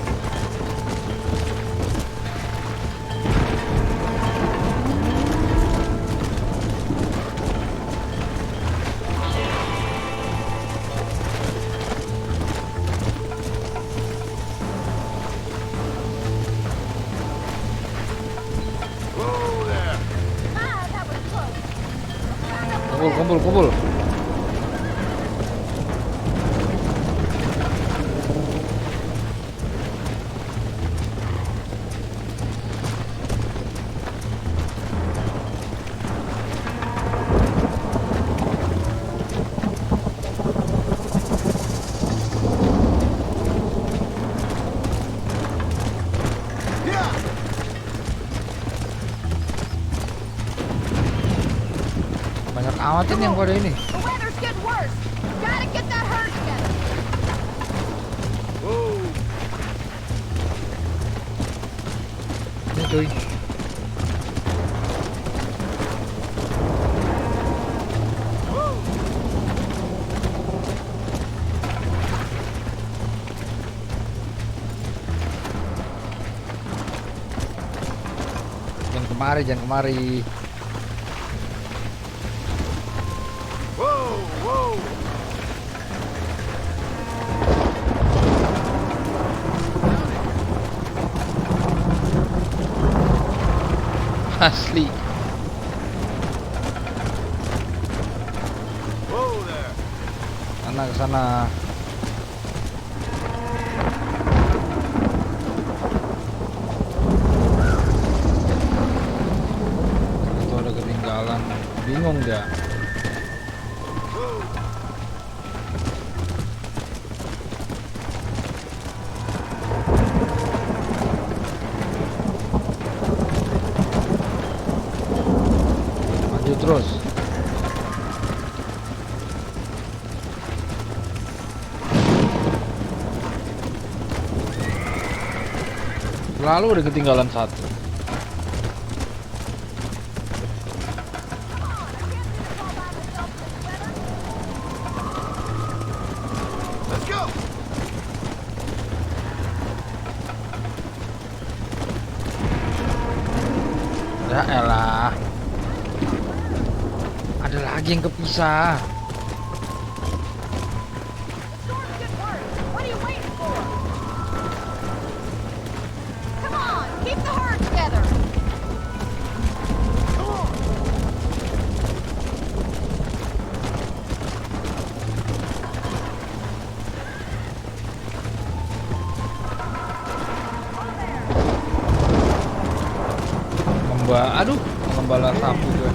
Whoa there. Ah, that was close. Kumpul. Yeah. Amatin yang pada ini. The weather's getting worse. Gotta get that herd together. Whoa. Ini cuy. Jangan kemari. Whoa, whoa. Asli. Whoa there. Sana ke sana. Itu ada ketinggalan. Bingung dia. Maju terus. Lalu ada ketinggalan satu. Let's go. Ya elah. Ada lagi yang kepisah. Storm's getting worse. What are you waiting for? Come on, keep the herd together. Come on. Membala sapu gue.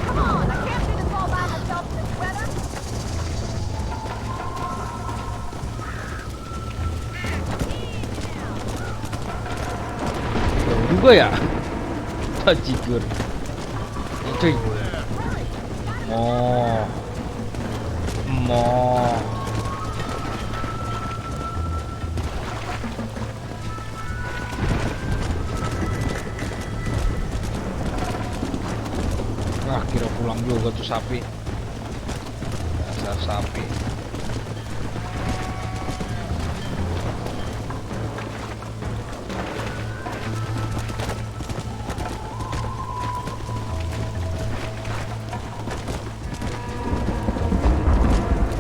Come on, I can't do this all by myself in this weather. Jauh juga ya. Tajigur. Itu. Mo. Wah, kira pulang juga tuh sapi. Dasar sapi.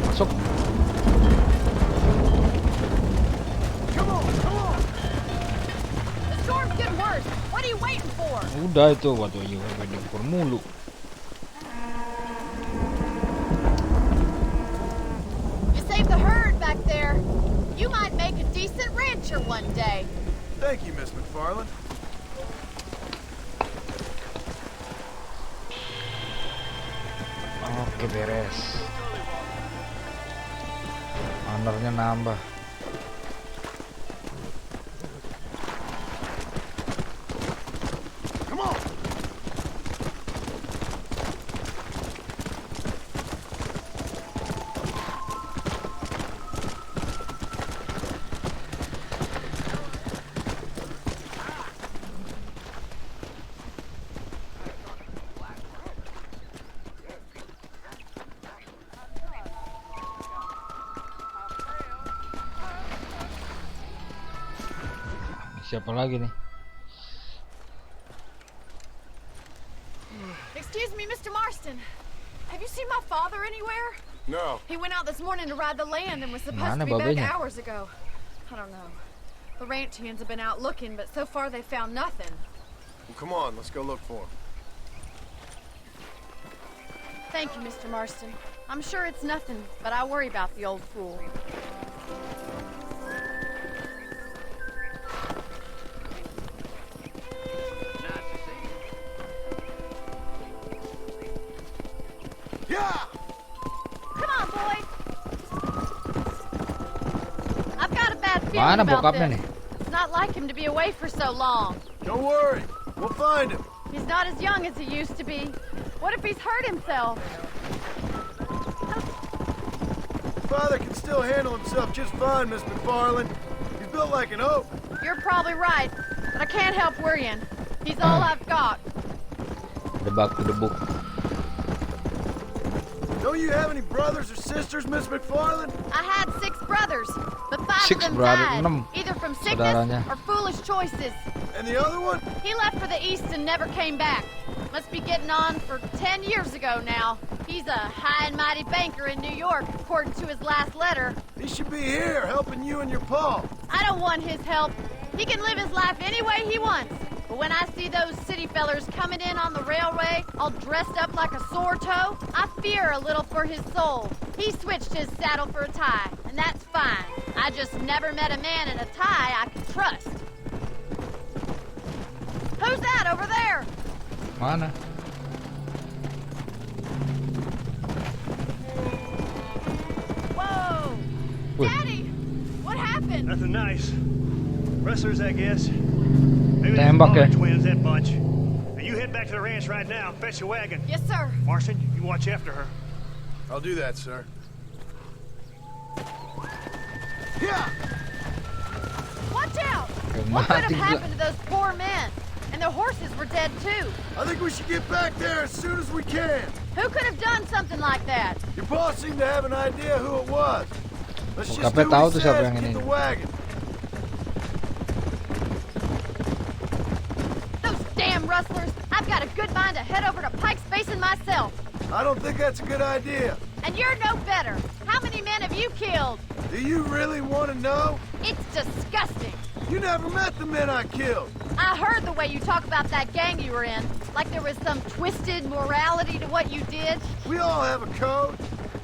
Masuk. The storm's getting worse. What are you waiting for? Udah itu waktu ukur mulu. You saved the herd back there. You might make a decent rancher one day. Thank you, Miss McFarland. Oke, beres. Honornya nambah. Come on. Siapa lagi nih? Excuse me, Mr. Marston. Have you seen my father anywhere? No. He went out this morning to ride the land and was supposed Mana to be back babenya? hours ago. I don't know. The ranch hands have been out looking, but so far they found nothing. Well, come on, let's go look for him. Thank you, Mr. Marston. I'm sure it's nothing, but I worry about the old fool. Yeah! Come on, boy. I've got a bad feeling Mana about bokapnya this. nih? It's not like him to be away for so long. Don't worry, we'll find him. He's not as young as he used to be. What if he's hurt himself? Father can still handle himself just fine, Miss McFarland. He's built like an oak. You're probably right, but I can't help worrying. He's all I've got. The back to the book. Don't you have any brothers or sisters, Miss McFarland? I had 6 brothers, but 5 Six of them brothers, died, 6 either from sickness saudaranya. or foolish choices. And the other one? He left for the east and never came back. Must be getting on for 10 years ago now. He's a high and mighty banker in New York, according to his last letter. He should be here, helping you and your pa. I don't want his help. He can live his life any way he wants. But when I see those city fellers coming in on the railway, all dressed up like a sore toe, I fear a little for his soul. He switched his saddle for a tie, and that's fine. I just never met a man in a tie I could trust. Who's that over there? Mana? Whoa! Wait. Daddy! What happened? Nothing nice. Rustlers, I guess. Maybe they're Tembak ya. twins, that bunch. Now you head back to the ranch right now. Fetch a wagon. Yes, sir. Marson, you watch after her. I'll do that, sir. Yeah! Watch out! What could have happened to those poor men? And their horses were dead too. I think we should get back there as soon as we can. Who could have done something like that? Your boss seemed to have an idea who it was. Let's just Kape do tahu what tuh he siapa says yang and ini. get the wagon. Those damn rustlers! I've got a good mind to head over to Pike's Basin myself. I don't think that's a good idea. And you're no better. How many men have you killed? Do you really want to know? It's disgusting. You never met the men I killed. I heard the way you talk about that gang you were in. Like there was some twisted morality to what you did. We all have a code.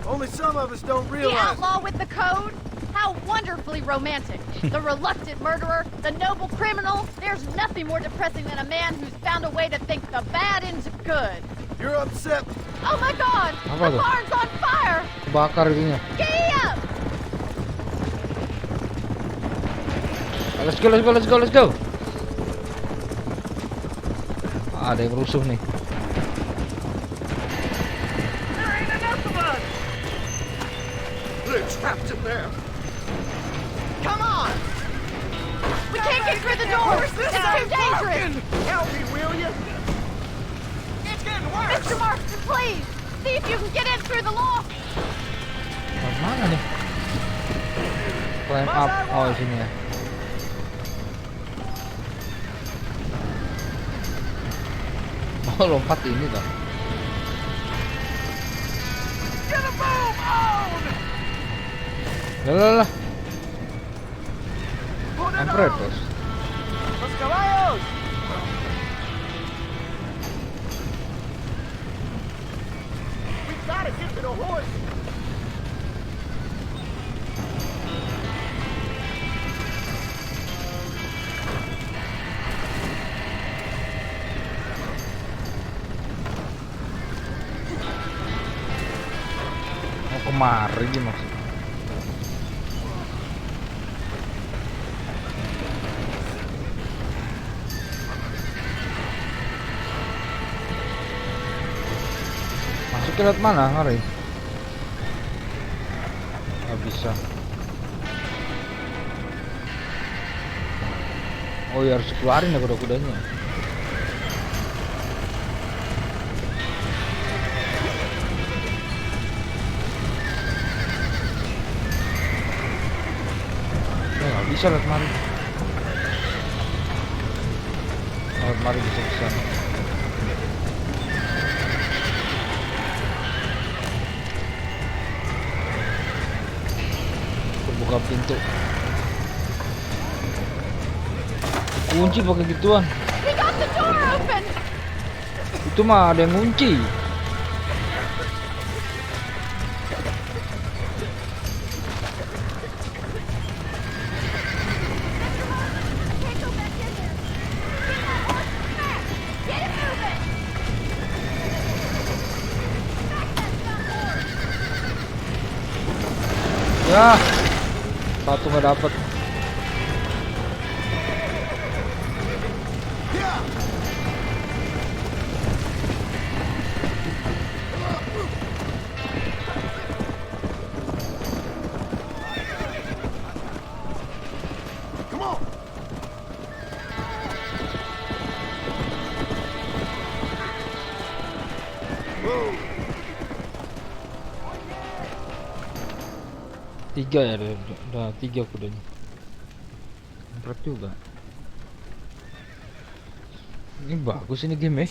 Only some of us don't The realize. outlaw with the code? How wonderfully romantic. The reluctant murderer, the noble criminal. There's nothing more depressing than a man who's found a way to think the bad into good. You're upset. Oh my God! Apa The tuh? barn's on fire! Bakar itunya. Giddy up! Let's go, let's go, let's go, let's go. Ada yang rusuh nih. There ain't enough of us! They're trapped in there. Come on! We can't get through the door! It's too dangerous! Help me, will you? It's getting worse! Mr. Marston, please! See if you can get in through the loft! Mana nih? Climb up. Oh, sini ya. Oh, lompat ini toh. Get a move on! Lah. Put it Kampret, on! bos. Los caballos! We gotta get to the horse! Mau kemari gimana maksudnya? Masuknya lewat mana, Hari? Nggak bisa. Oh ya, harus keluarin ya kuda-kudanya. Nggak bisa lewat mari. Lewat mari bisa. Buka pintu. Kunci pakai gituan. We got the door open! Itu mah ada yang kunci. Can't go back in there. Get that horse back! Get it moving! Back that dumb horse! Ya, satu nggak dapet. Tiga ya, udah 3 kudanya. Berat juga. Ini bagus ini game ya.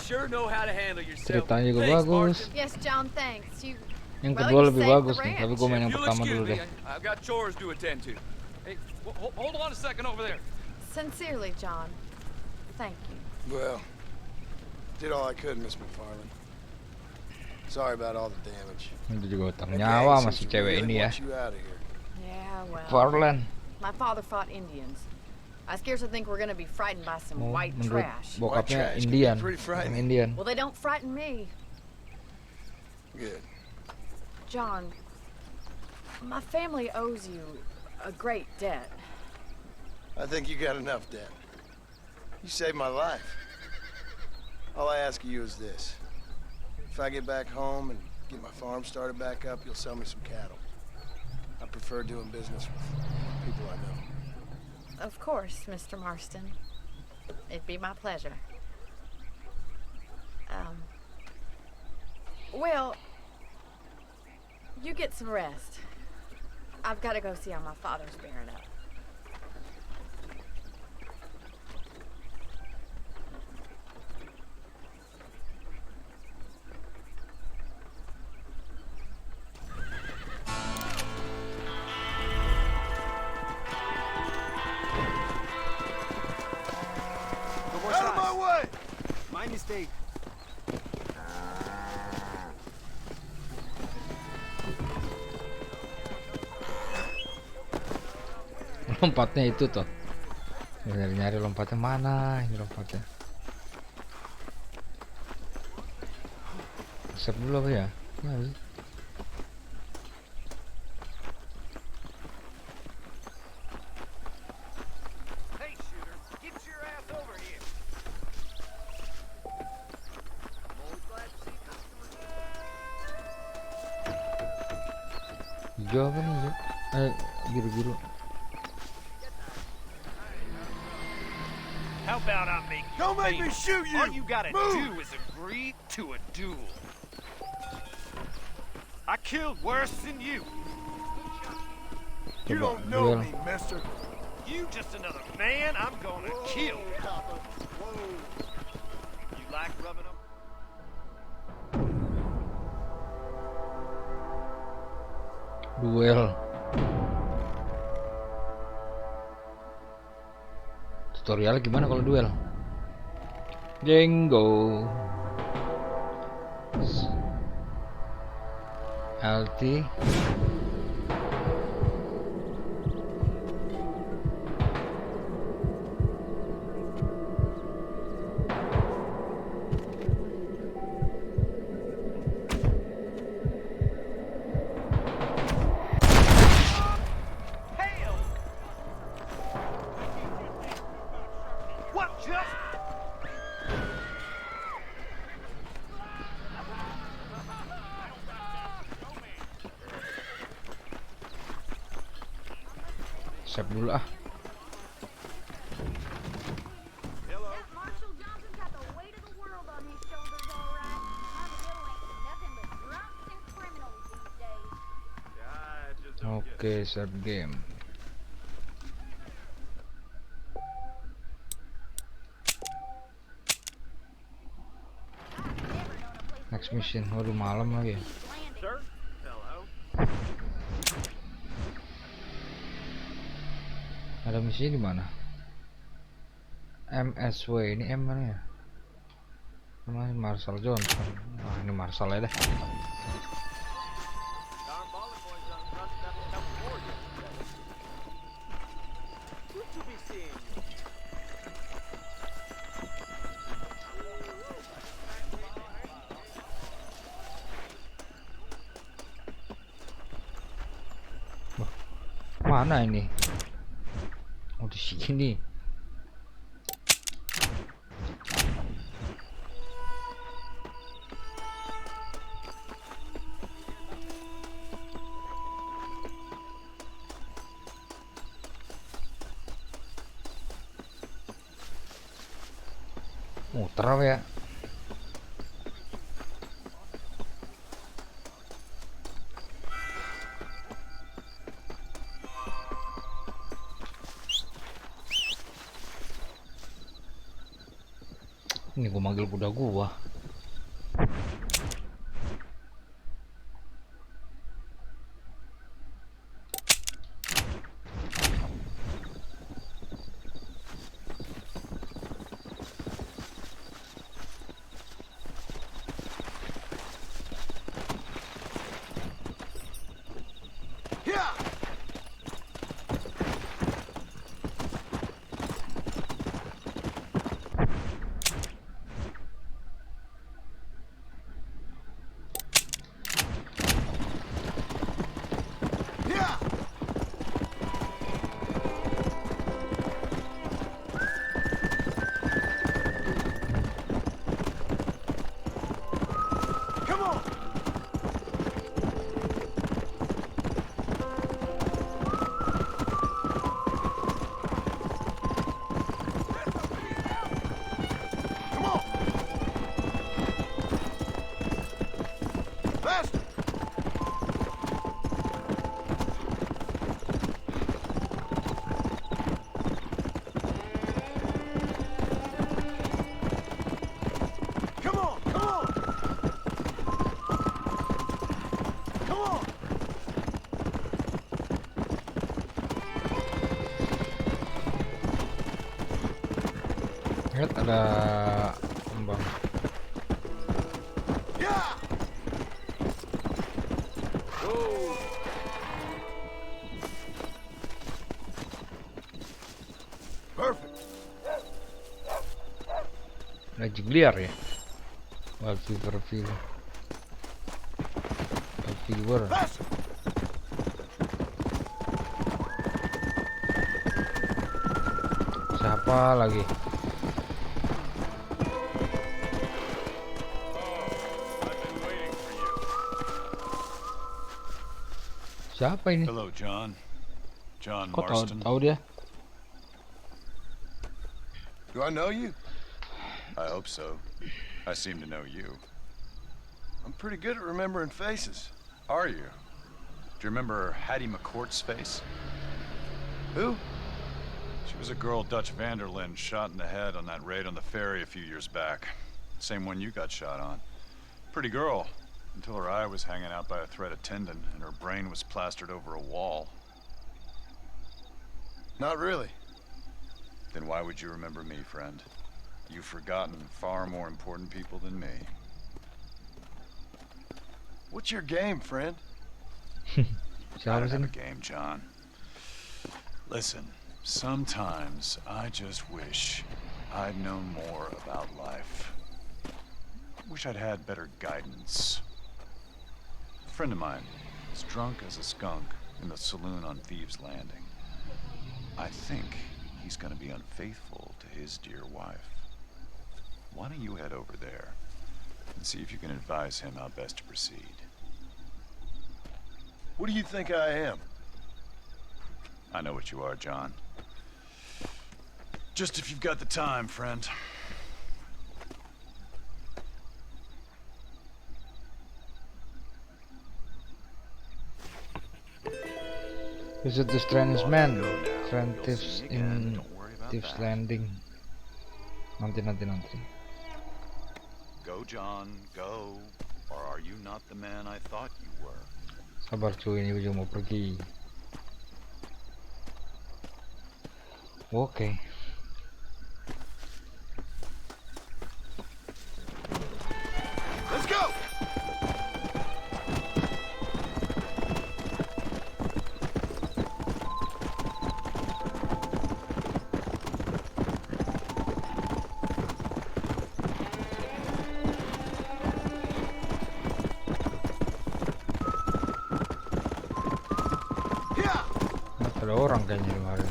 Ceritanya juga bagus. Yes, John, thanks. Yang well, kedua you lebih saved bagus the nih, ranch. tapi gue main yang If you'll pertama excuse dulu me, deh. I've got chores to attend to. Hey, hold on a second over there. Sincerely, John. Thank you. Well, did all I could, Miss McFarland. Sorry about all the damage. Itu juga utang nyawa masih cewek ini ya. Yeah, well. Farland. My father fought Indians. I scarcely think we're gonna be frightened by some Oh, white menurut trash. bokapnya Indian. Indian. Well, they don't frighten me. Good. John, my family owes you a great debt. I think you got enough debt. You saved my life. All I ask of you is this. If I get back home and get my farm started back up, you'll sell me some cattle. I prefer doing business with people I know. Of course, Mr. Marston. It'd be my pleasure. Well, you get some rest. I've got to go see how my father's bearing up. Out of my way! My mistake. Lompatnya itu tuh. Nyari lompatnya mana? Ini lompatnya. Save dulu apa ya? Ya. Hijau apa nih hijau? Biru-biru. How about I make you Don't make pay? me shoot you! All you gotta Move! do is agree to a duel. I killed worse than you. You Coba, don't know duel. me, mister. You just another man I'm gonna kill. You like rubbing them? Duel. Tutorial gimana kalau duel? Jenggo. LT. What just? Save dulu ah. Marshall Johnson's got the weight of the world on his shoulders, all right. Armadillo ain't nothing but drunks and criminals these days. Oke, save game. Next mission, waduh malam lagi. Sir? Hello. Ada misi di mana? MSW, ini M mana ya? Namanya Marshall Johnson. Wah, ini Marshall ya deh. Mana ini? Oh, di sini. Muter apa ya? Ini gua manggil kuda gua. Lihat ada kembang. Lagi liar ya. Viewer. Siapa lagi? Siapa ini? Hello, John. John Kok Marston. tahu dia? Do I know you? I hope so. I seem to know you. I'm pretty good at remembering faces. Are you? Do you remember Hattie McCourt's face? Who? She was a girl Dutch Vanderlyn shot in the head on that raid on the ferry a few years back. Same one you got shot on. Pretty girl, until her eye was hanging out by a thread of tendon and her brain was plastered over a wall. Not really. Then why would you remember me, friend? You've forgotten far more important people than me. What's your game, friend? I don't have a game, John. Listen, sometimes I just wish I'd known more about life. Wish I'd had better guidance. A friend of mine is drunk as a skunk in the saloon on Thieves' Landing. I think he's gonna be unfaithful to his dear wife. Why don't you head over there and see if you can advise him how best to proceed? What do you think I am? I know what you are, John. Just if you've got the time, friend. Visit the strange man, friend Thieves in Thieves Landing. Nanti. Go, John, go. Or are you not the man I thought you were? Sabar cuy, ini ujung mau pergi. Oke. Let's go. Ada orang kayaknya kemarin.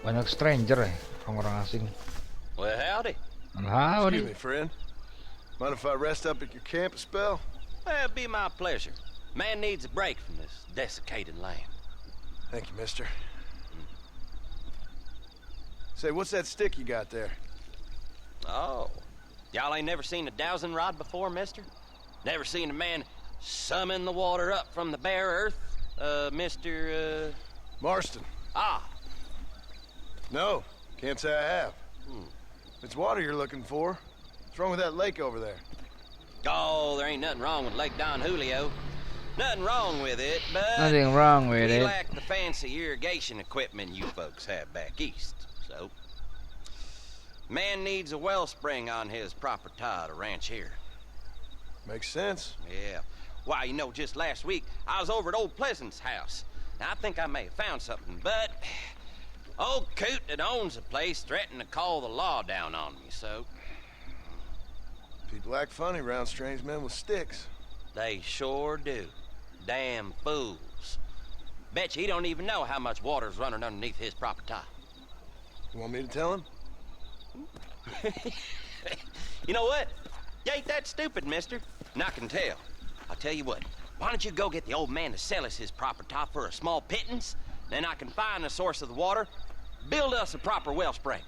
Banyak stranger ya, orang-orang asing. Well, howdy. Excuse me, friend. Mind if I rest up at your camp a spell? Well, it'd be my pleasure. Man needs a break from this desiccated land. Thank you, mister. Say, what's that stick you got there? Oh, y'all ain't never seen a dowsing rod before, mister? Never seen a man summon the water up from the bare earth, Mr. Marston. Ah. No, can't say I have. It's water you're looking for. What's wrong with that lake over there? Oh, there ain't nothing wrong with Lake Don Julio. Nothing wrong with it, but Nothing wrong with we it. lack the fancy irrigation equipment you folks have back east. So, man needs a wellspring on his property to ranch here. Makes sense. Yeah. Why, you know, just last week, I was over at old Pleasant's house. Now, I think I may have found something, but old coot that owns the place threatened to call the law down on me, so... People act funny around strange men with sticks. They sure do. Damn fools. Bet you he don't even know how much water's running underneath his property. You want me to tell him? You know what? You ain't that stupid, mister. And I can tell. I'll tell you what. Why don't you go get the old man to sell us his property for a small pittance? Then I can find the source of the water, build us a proper wellspring.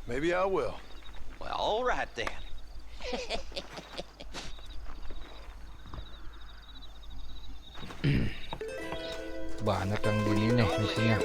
Maybe I will. Well, all right then. Banyak yang di ini nih misinya.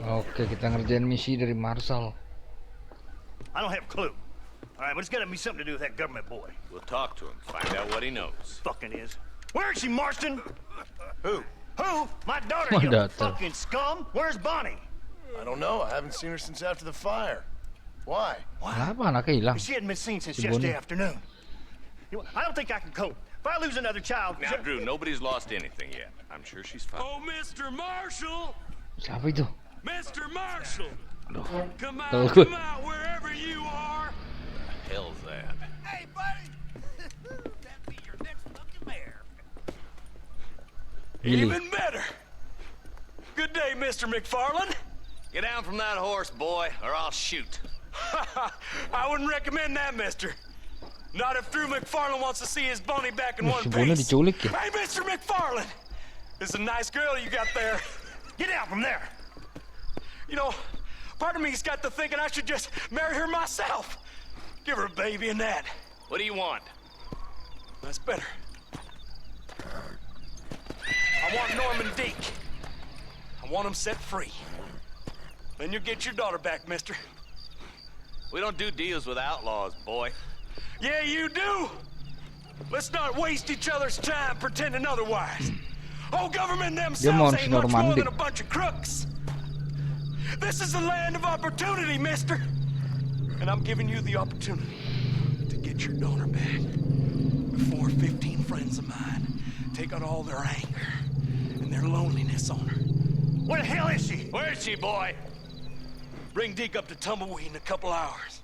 Oke, kita ngerjain misi dari Marshall. I don't have a clue. All right, but it's got to be something to do with that government boy. We'll talk to him, find out what he knows. Fucking is. Where is she, Marston? Who? Who? My daughter, you fucking scum. Where's Bonnie? I don't know. I haven't seen her since after the fire. Why? Kenapa anaknya hilang? She hadn't been seen since yesterday afternoon. I don't think I can cope. If I lose another child... Now, Drew, nobody's lost anything yet. I'm sure she's fine. Oh, Mr. Marshall! Siapa itu? Mr. Marshall! Aduh. Come Tahu out, wherever you are! The hell's that? Hey, buddy! That'd be your next fucking mare. Even better! Good day, Mr. McFarland. Get down from that horse, boy, or I'll shoot. I wouldn't recommend that, mister. Not if Drew McFarland wants to see his Bonnie back in one Si Bono piece. diculik ya? Hey, Mr. McFarland! This is a nice girl you got there. Get out from there! You know, part of me's got to thinking I should just marry her myself. Give her a baby and that. What do you want? That's better. I want Norman Deke. I want him set free. Then you'll get your daughter back, mister. We don't do deals with outlaws, boy. Yeah, you do! Let's not waste each other's time pretending otherwise. Oh, government themselves ain't much more than a bunch of crooks. This is the land of opportunity, mister. And I'm giving you the opportunity to get your daughter back before 15 friends of mine take out all their anger and their loneliness on her. Where the hell is she? Where is she, boy? Bring Deke up to Tumbleweed in a couple hours.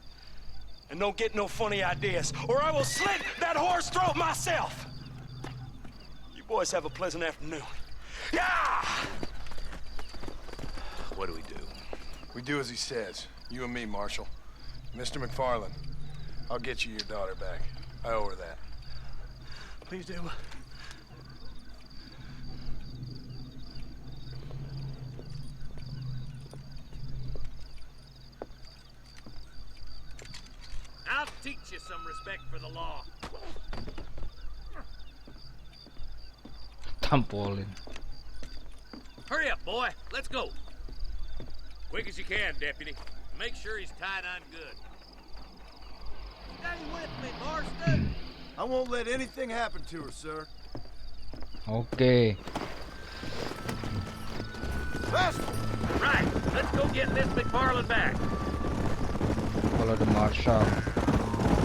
And don't get no funny ideas, or I will slit that horse throat myself. You boys have a pleasant afternoon. Yeah! What do we do? We do as he says. You and me, Marshal. Mr. McFarland, I'll get you your daughter back. I owe her that. Please do. I'll teach you some respect for the law. Tampolin. Hurry up, boy. Let's go. Quick as you can, deputy. Make sure he's tied on good. Stay with me, Marston. I won't let anything happen to her, sir. Oke. Faster! Right. Let's go get Miss McFarland back. Follow the marshal.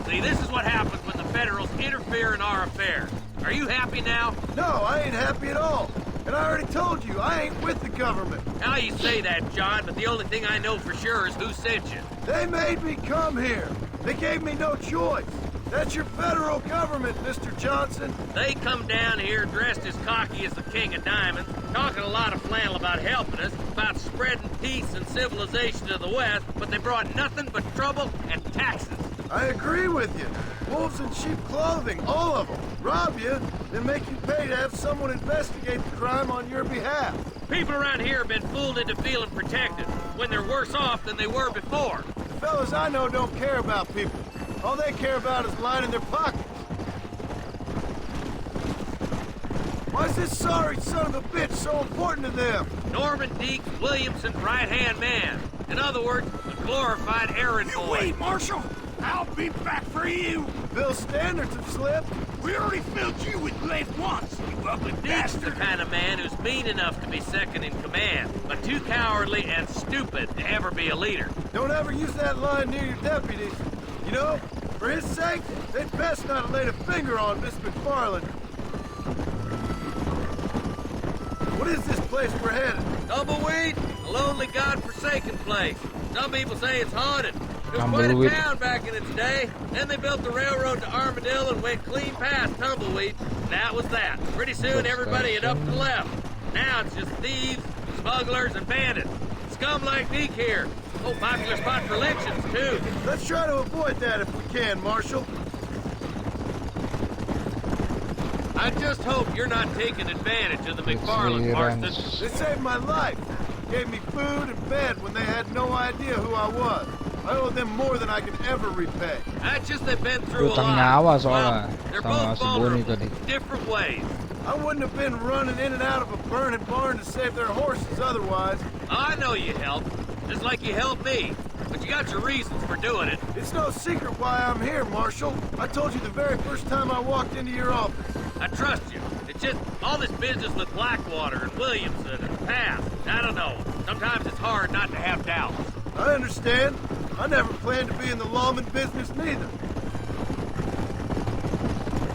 See, this is what happens when the Federals interfere in our affairs. Are you happy now? No, I ain't happy at all. And I already told you, I ain't with the government. Now you say that, John, but the only thing I know for sure is who sent you. They made me come here. They gave me no choice. That's your federal government, Mr. Johnson. They come down here dressed as cocky as the King of Diamonds, talking a lot of flannel about helping us, about spreading peace and civilization to the West, but they brought nothing but trouble and taxes. I agree with you. Wolves in sheep clothing, all of them. Rob you, then make you pay to have someone investigate the crime on your behalf. People around here have been fooled into feeling protected, when they're worse off than they were before. The fellas I know don't care about people. All they care about is lining their pockets. Why is this sorry son of a bitch so important to them? Norman Deek Williamson's right-hand man. In other words, a glorified errand boy. Wait, Marshal! I'll be back for you! Bill's standards have slipped. We already filled you with lead once, you ugly Deek's bastard! the kind of man who's mean enough to be second in command, but too cowardly and stupid to ever be a leader. Don't ever use that line near your deputies. You know, for his sake, they'd best not have laid a finger on Miss McFarland. What is this place we're headed? Tumbleweed, a lonely, god-forsaken place. Some people say it's haunted. It was quite a Tumbleweed. town back in its day. Then they built the railroad to Armadillo and went clean past Tumbleweed. That was that. Pretty soon everybody had up and left. Now it's just thieves, smugglers, and bandits. Scum like Deke here. Oh, popular spot for lynchings, too. Let's try to avoid that if we can, Marshal. I just hope you're not taking advantage of the McFarland, Marston. They saved my life. Gave me food and bed when they had no idea who I was. I owe them more than I can ever repay. That's just they've been through a Utang lot. nyawa Well, soalnya they're sama both si Bonnie vulnerable, tadi. different ways. I wouldn't have been running in and out of a burning barn to save their horses otherwise. I know you helped, just like you helped me. But you got your reasons for doing it. It's no secret why I'm here, Marshal. I told you the very first time I walked into your office. I trust you. It's just all this business with Blackwater and Williamson and past. I don't know. Sometimes it's hard not to have doubts. I understand. I never planned to be in the lawman business neither.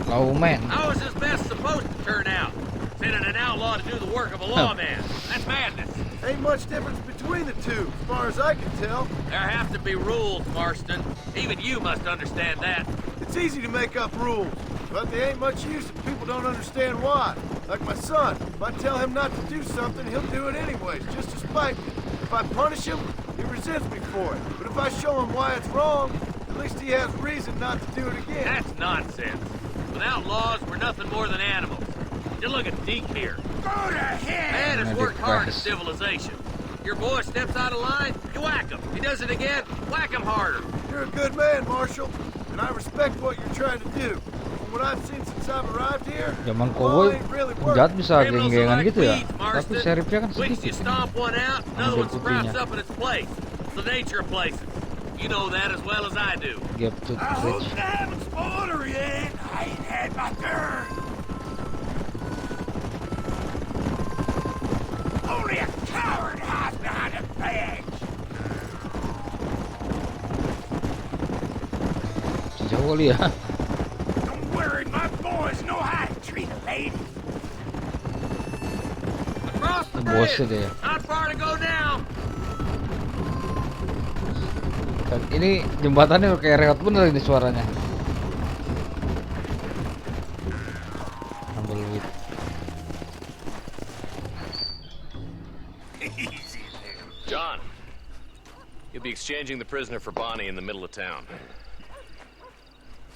Lawman. How is this best supposed to turn out? Sending an outlaw to do the work of a lawman. That's madness. Ain't much difference between the two, as far as I can tell. There have to be rules, Marston. Even you must understand that. It's easy to make up rules, but they ain't much use if people don't understand why. Like my son, if I tell him not to do something, he'll do it anyways, just to spite me. If I punish him, he resents me for it. But if I show him why it's wrong, at least he has reason not to do it again. That's nonsense. Without laws, we're nothing more than animals. Just look at Deke here. Go to hell! Man has worked hard at civilization. Your boy steps out of line, you whack him. He does it again, whack him harder. You're a good man, Marshal, and I respect what you're trying to do. From what I've seen since I've arrived here, Zaman law Koboi ain't really penjahat working. bisa geng-gengan gitu ya. Weeds, Tapi Marston. serifnya kan Once you sedikit. stomp one out, another Ambil one sprouts putihnya. up in its place. It's the nature of places. You know that as well as I do. Gap to I hope switch. they haven't spoiled her yet. I ain't had my turn. Only a coward hides behind a badge. Sejauh kali ya. Don't worry, my boys know how to treat a lady. Across the Bosnya bridge. deh. Not far to go now. Dan ini jembatannya kayak reot bener ini suaranya. Ambil duit. John, you'll be exchanging the prisoner for Bonnie in the middle of town.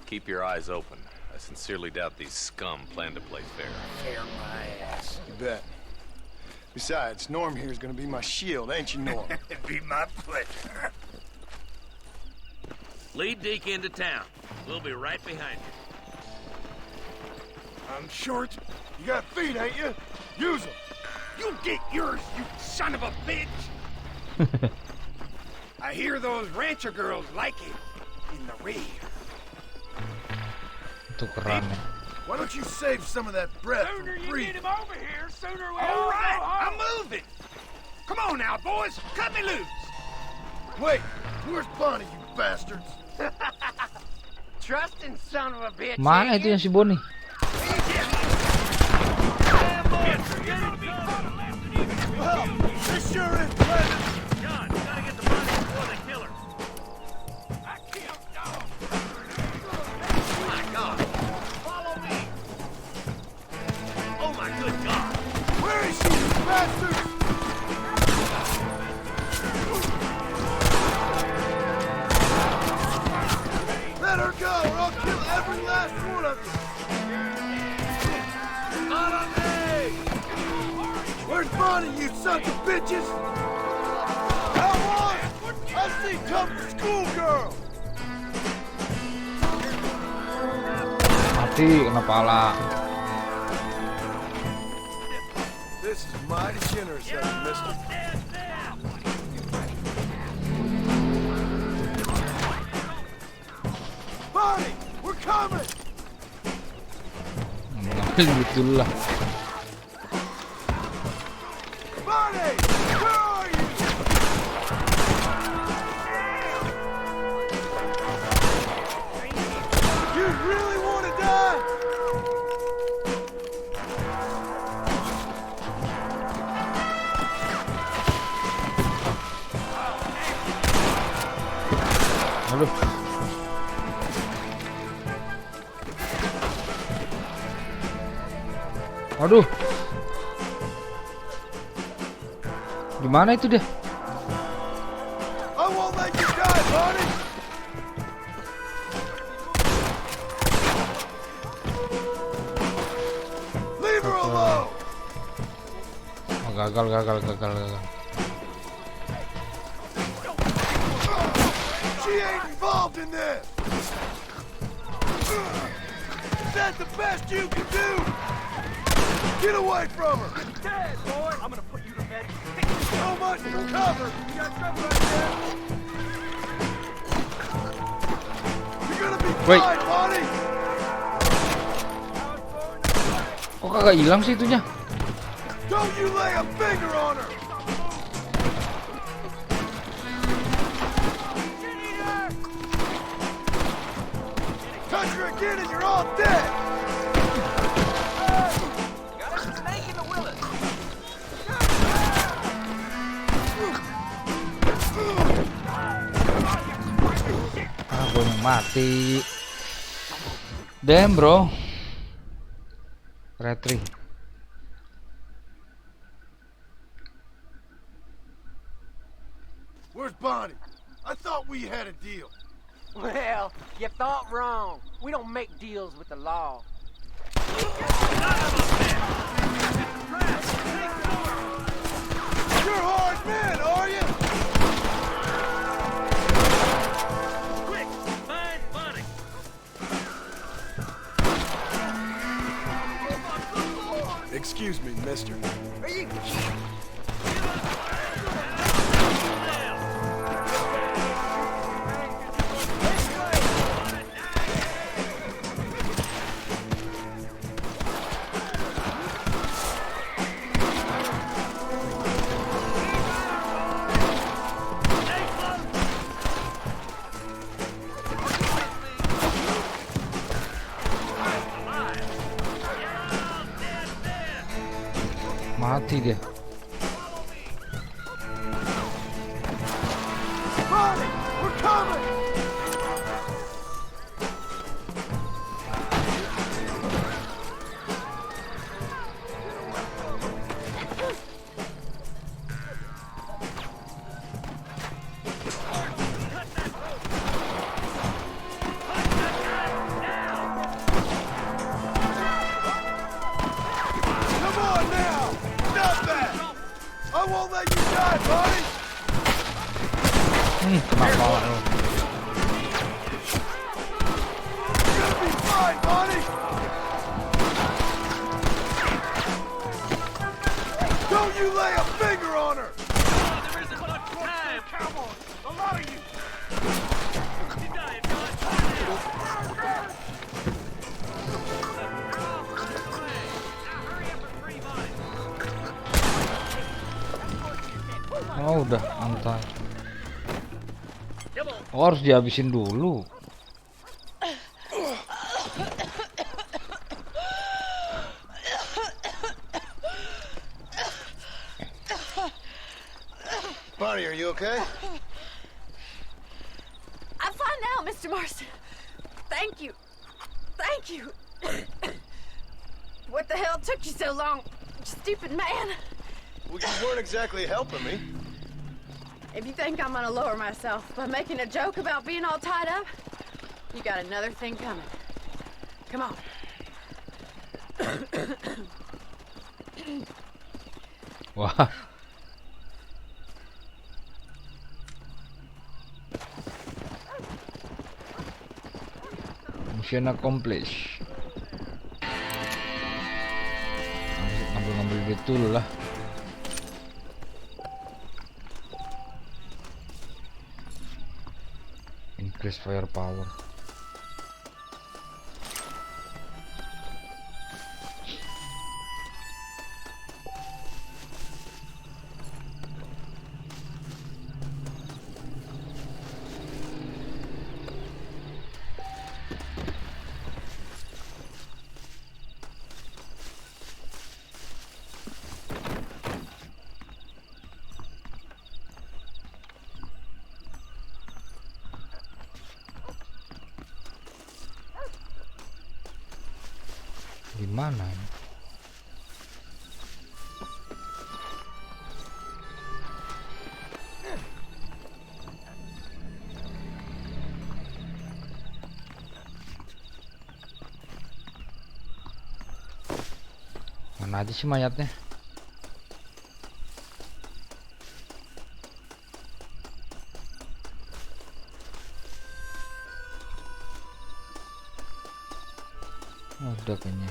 Keep your eyes open. I sincerely doubt these scum plan to play fair. Fair my ass. You bet. Besides, Norm here's gonna be my shield, ain't you, Norm? It'd be my pleasure. Lead Deke into town. We'll be right behind you. I'm short. You got feet, ain't you? Use them. You get yours, you son of a bitch! I hear those rancher girls like it in the rear. Tukeran ya. Why don't you save some of that breath Sooner for you breathing? get him over here, sooner we all right, I'm moving. Come on now, boys. Cut me loose. Wait, where's Bonnie, you bastards? Trusting son of a bitch. Mana itu yang si Bonnie? Well, this sure is pleasant. John, you gotta get the money before they kill her. Oh my God! Follow me! Oh my good God! Where is she, you bastards? Let her go, or I'll kill every last one of you. Not on me! Where's Bonnie, you sons of bitches? Come on! I see come for schoolgirl! Mati kena pala. This is mighty generous of you, mister. Bonnie, we're coming! Gitulah. Bonnie, where are you? You really want to die? Aduh. Waduh. Gimana itu dia? I won't let you die, Bonnie! Leave her alone! Oh, gagal. She ain't involved in this! Is that the best you can do? Get away from her! Dead, boy. I'm gonna put you to bed. So much for cover! You got trouble right there! You're gonna be Wait. fine, Bonnie! Kok kagak hilang sih itunya? Don't you lay a finger on her! Touch her again and you're all dead! Gue yang mati. Damn bro. Retri. Where's Bonnie? I thought we had a deal. Well, you thought wrong. We don't make deals with the law. You're a hard man, are you? Quick, find Bonnie. Excuse me, mister. Are you Mati dia. Bonnie, we're coming! Come on now! Stop that! I won't let you die, Bonnie! Kena pala lu. You're gonna be fine, Bonnie! Don't you lay a finger on her! There isn't much time. Come on, a lot of you. She's dying, John. Now hurry up and free Bonnie. Oh, udah antar. Oh, harus dihabisin dulu. Bonnie, are you okay? I'm fine now, Mr. Marston. Thank you. Thank you. What the hell took you so long, stupid man? Well, you weren't exactly helping me. If you think I'm gonna lower myself by making a joke about being all tied up, you got another thing coming. Come on. Wah. Mission accomplished. Ngambil duit dulu lah. Increase firepower. Gimana ini? Mana aja sih mayatnya? Oh, udah kayaknya.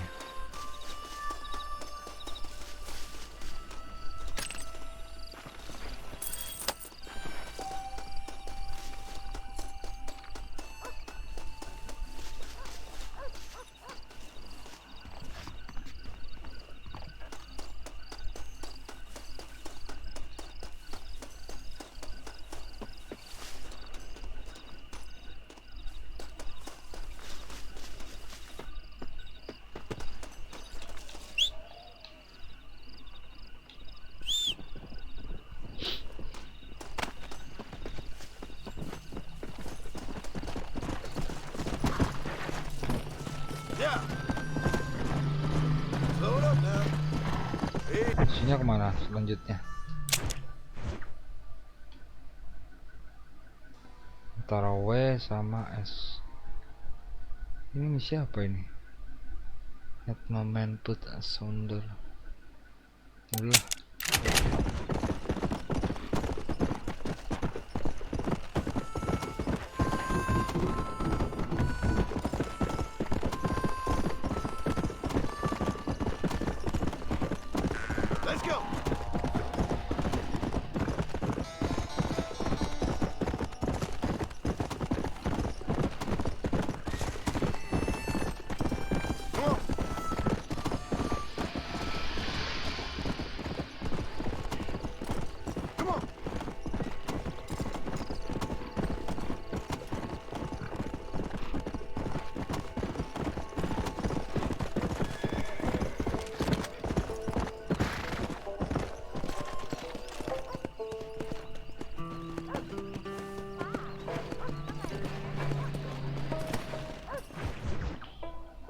Misinya kemana selanjutnya? Antara W sama S. Ini misi apa ini? Let no man put asunder. Udah.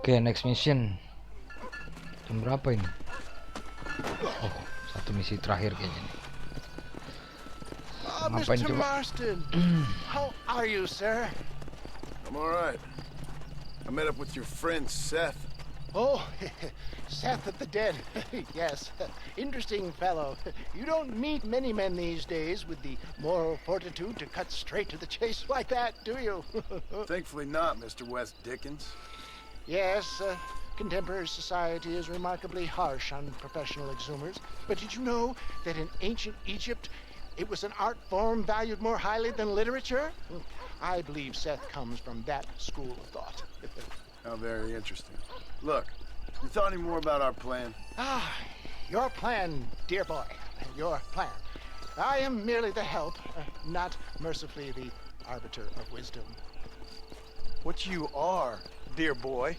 Oke, next mission. Jam berapa ini? Oh, satu misi terakhir kayaknya nih. Ngapain Mr. coba? Marston, how are you, sir? I'm all right. I met up with your friend Seth. Oh, Seth of the Dead. Yes, interesting fellow. You don't meet many men these days with the moral fortitude to cut straight to the chase like that, do you? Thankfully not, Mr. West Dickens. Yes, contemporary society is remarkably harsh on professional exhumers. But did you know that in ancient Egypt, it was an art form valued more highly than literature? I believe Seth comes from that school of thought. How very interesting. Look, you thought any more about our plan? Your plan, dear boy, your plan. I am merely the help, not mercifully the arbiter of wisdom. What you are, dear boy,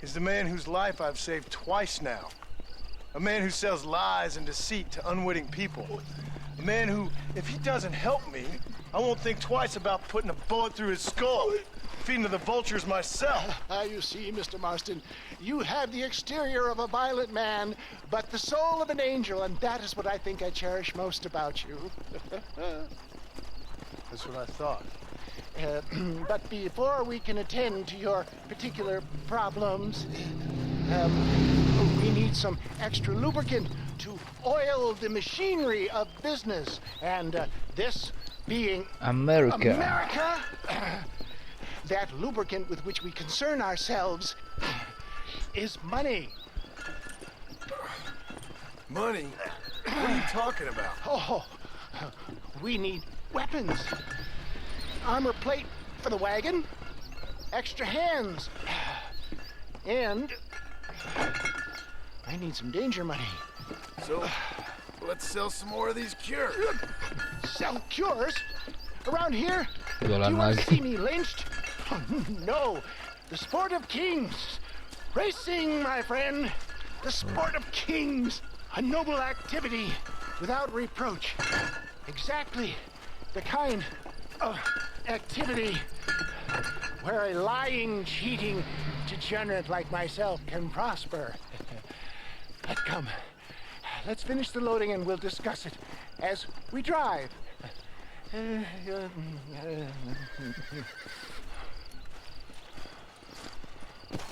is the man whose life I've saved twice now. A man who sells lies and deceit to unwitting people. A man who, if he doesn't help me, I won't think twice about putting a bullet through his skull, feeding to the vultures myself. You see, Mr. Marston, you have the exterior of a violent man, but the soul of an angel, and that is what I think I cherish most about you. That's what I thought. But before we can attend to your particular problems, we need some extra lubricant to oil the machinery of business. And this being America, that lubricant with which we concern ourselves is money. Money? What are you talking about? Oh, we need weapons. Armor plate for the wagon, extra hands, and I need some danger money. So, let's sell some more of these cures. Sell cures? Around here? Do Jualan you want to lagi. see me lynched? No, the sport of kings. Racing, my friend. The sport of kings. A noble activity without reproach. Exactly the kind of activity where a lying, cheating degenerate like myself can prosper. But come, let's finish the loading and we'll discuss it as we drive.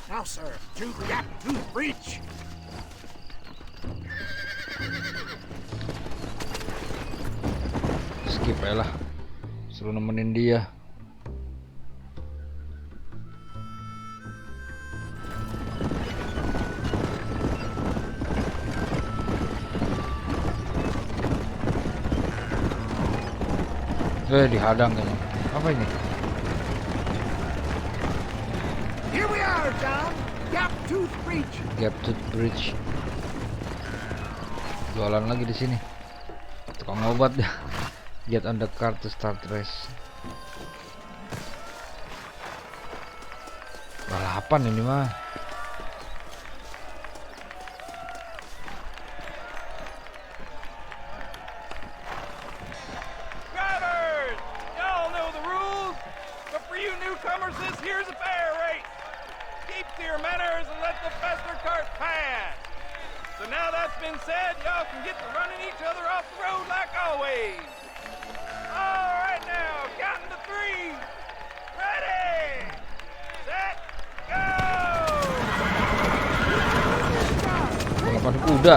Now, sir, to the gap tooth breach. Skip aja lah. Suruh nemenin dia. Dihadang kayaknya. Apa ini? Here we are, John. Gap Tooth Bridge. Gap Tooth Bridge. Jualan lagi di sini. Tukang obat dah. Get on the car to start race. Balapan ini mah. Drivers! Y'all know the rules, but for you newcomers, this here's a fair race. Keep to your manners and let the faster cart pass. So now that's been said, y'all can get to running each other off the road like always. All right now, counting to 3. Ready, set, go! Balapan kuda.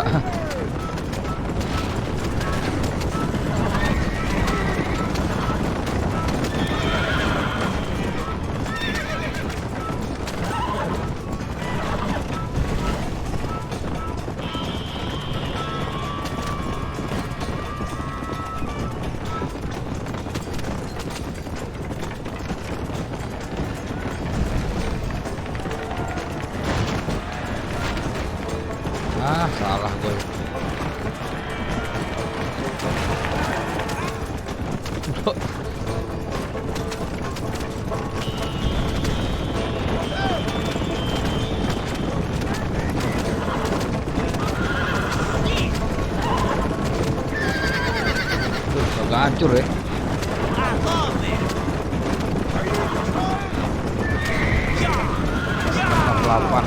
Salah gue. Agak hancur ya. Delapan.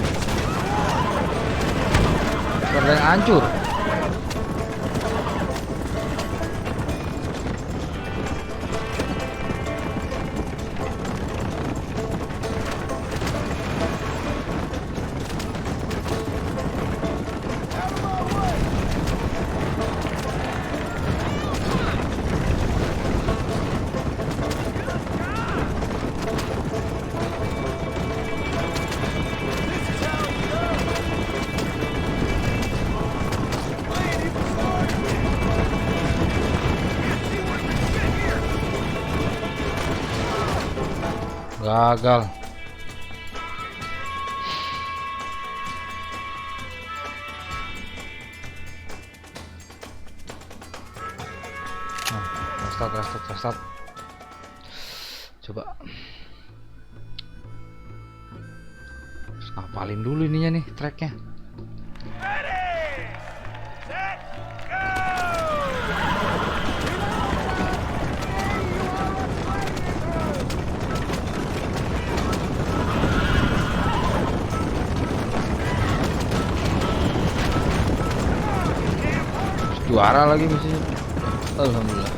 Ada yang hancur. Gagal. restart. Coba. Terus ngapalin dulu ininya nih tracknya. Juara lagi mesti. Alhamdulillah.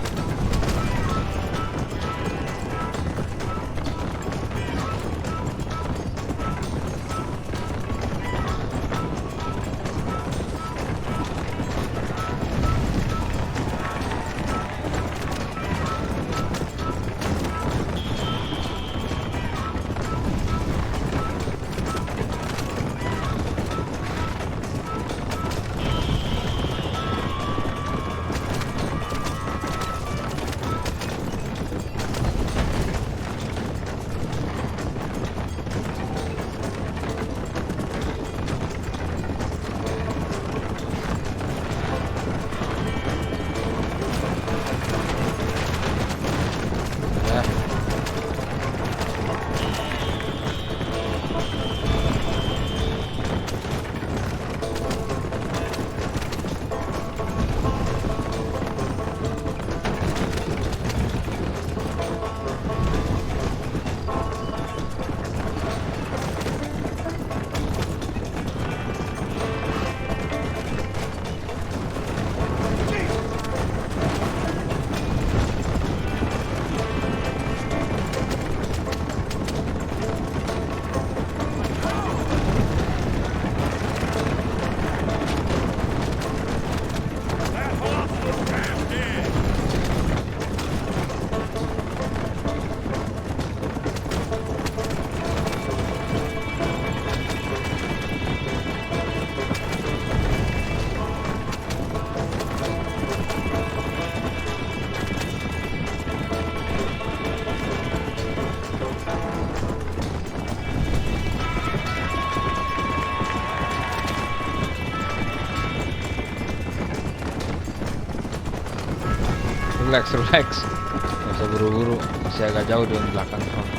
Relax, nggak usah buru-buru, masih agak jauh di belakang soalnya.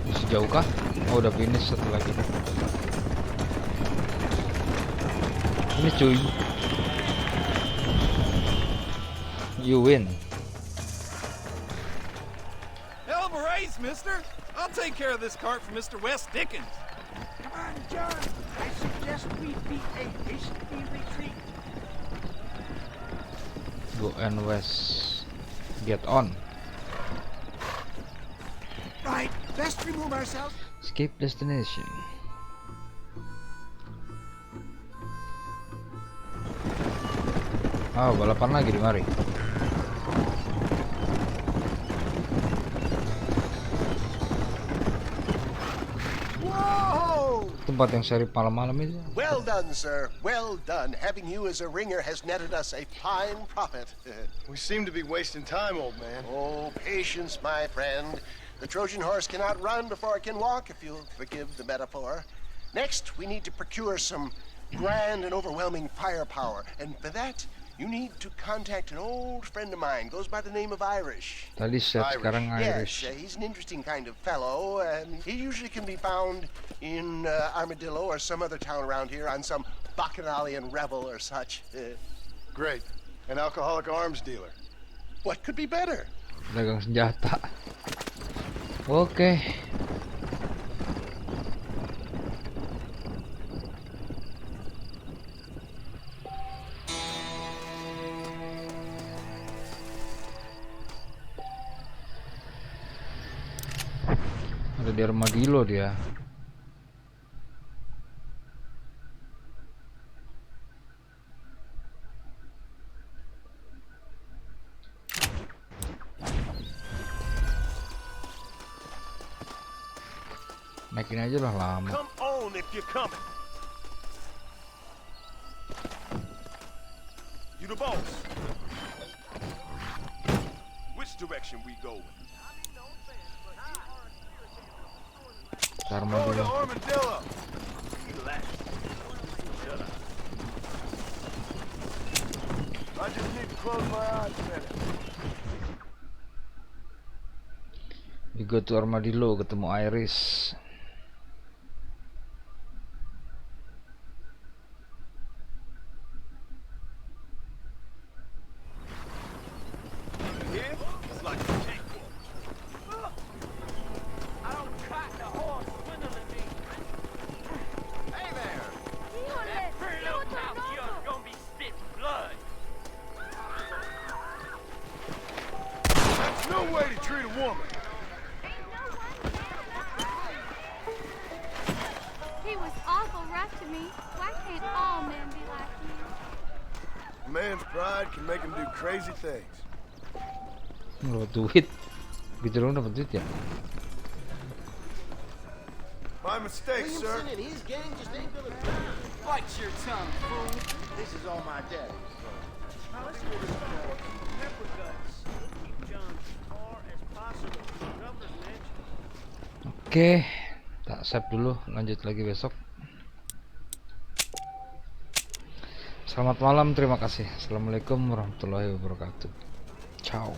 Masih jauh kah? Oh, udah finish satu lagi. Ini cuy, you win. Mister, I'll take care of this cart for Mr. West Dickens. Come on, John. I suggest we beat a hasty retreat. Go and West. Get on. Right. Best remove ourselves. Escape destination. Oh, balapan lagi di mari. Tempat yang seri malam-malam itu. Well done, sir. Well done. Having you as a ringer has netted us a fine profit. We seem to be wasting time, old man. Oh, patience, my friend. The Trojan horse cannot run before it can walk, if you'll forgive the metaphor. Next, we need to procure some grand and overwhelming firepower. And for that, you need to contact an old friend of mine. Goes by the name of Irish. Tadi set, sekarang Irish. Yes, he's an interesting kind of fellow, and he usually can be found in Armadillo or some other town around here on some bacchanalian revel or such. Great. An alcoholic arms dealer. What could be better? Dagang senjata. Oke. Ada di Armadillo dia. Naikin aja lah lama. Come on if you're coming. You the boss. Which direction we going? Armadillo. I just need to close my eyes a minute. We go to Armadillo, ketemu Iris. No way to treat a woman. He was awful rough to me. Why can't all men be like you? A man's pride can make him do crazy things. Dapat duit. Gitu dong dapat duit ya. My mistake, sir. Williamson and his gang just ain't gonna die. Bite your tongue, fool. This is all my daddy's fault. Now let's get this pepper guts. Keep John as far as possible from the governor's mansion. Oke, tak save dulu, lanjut lagi besok. Selamat malam, terima kasih. Assalamualaikum warahmatullahi wabarakatuh. Ciao.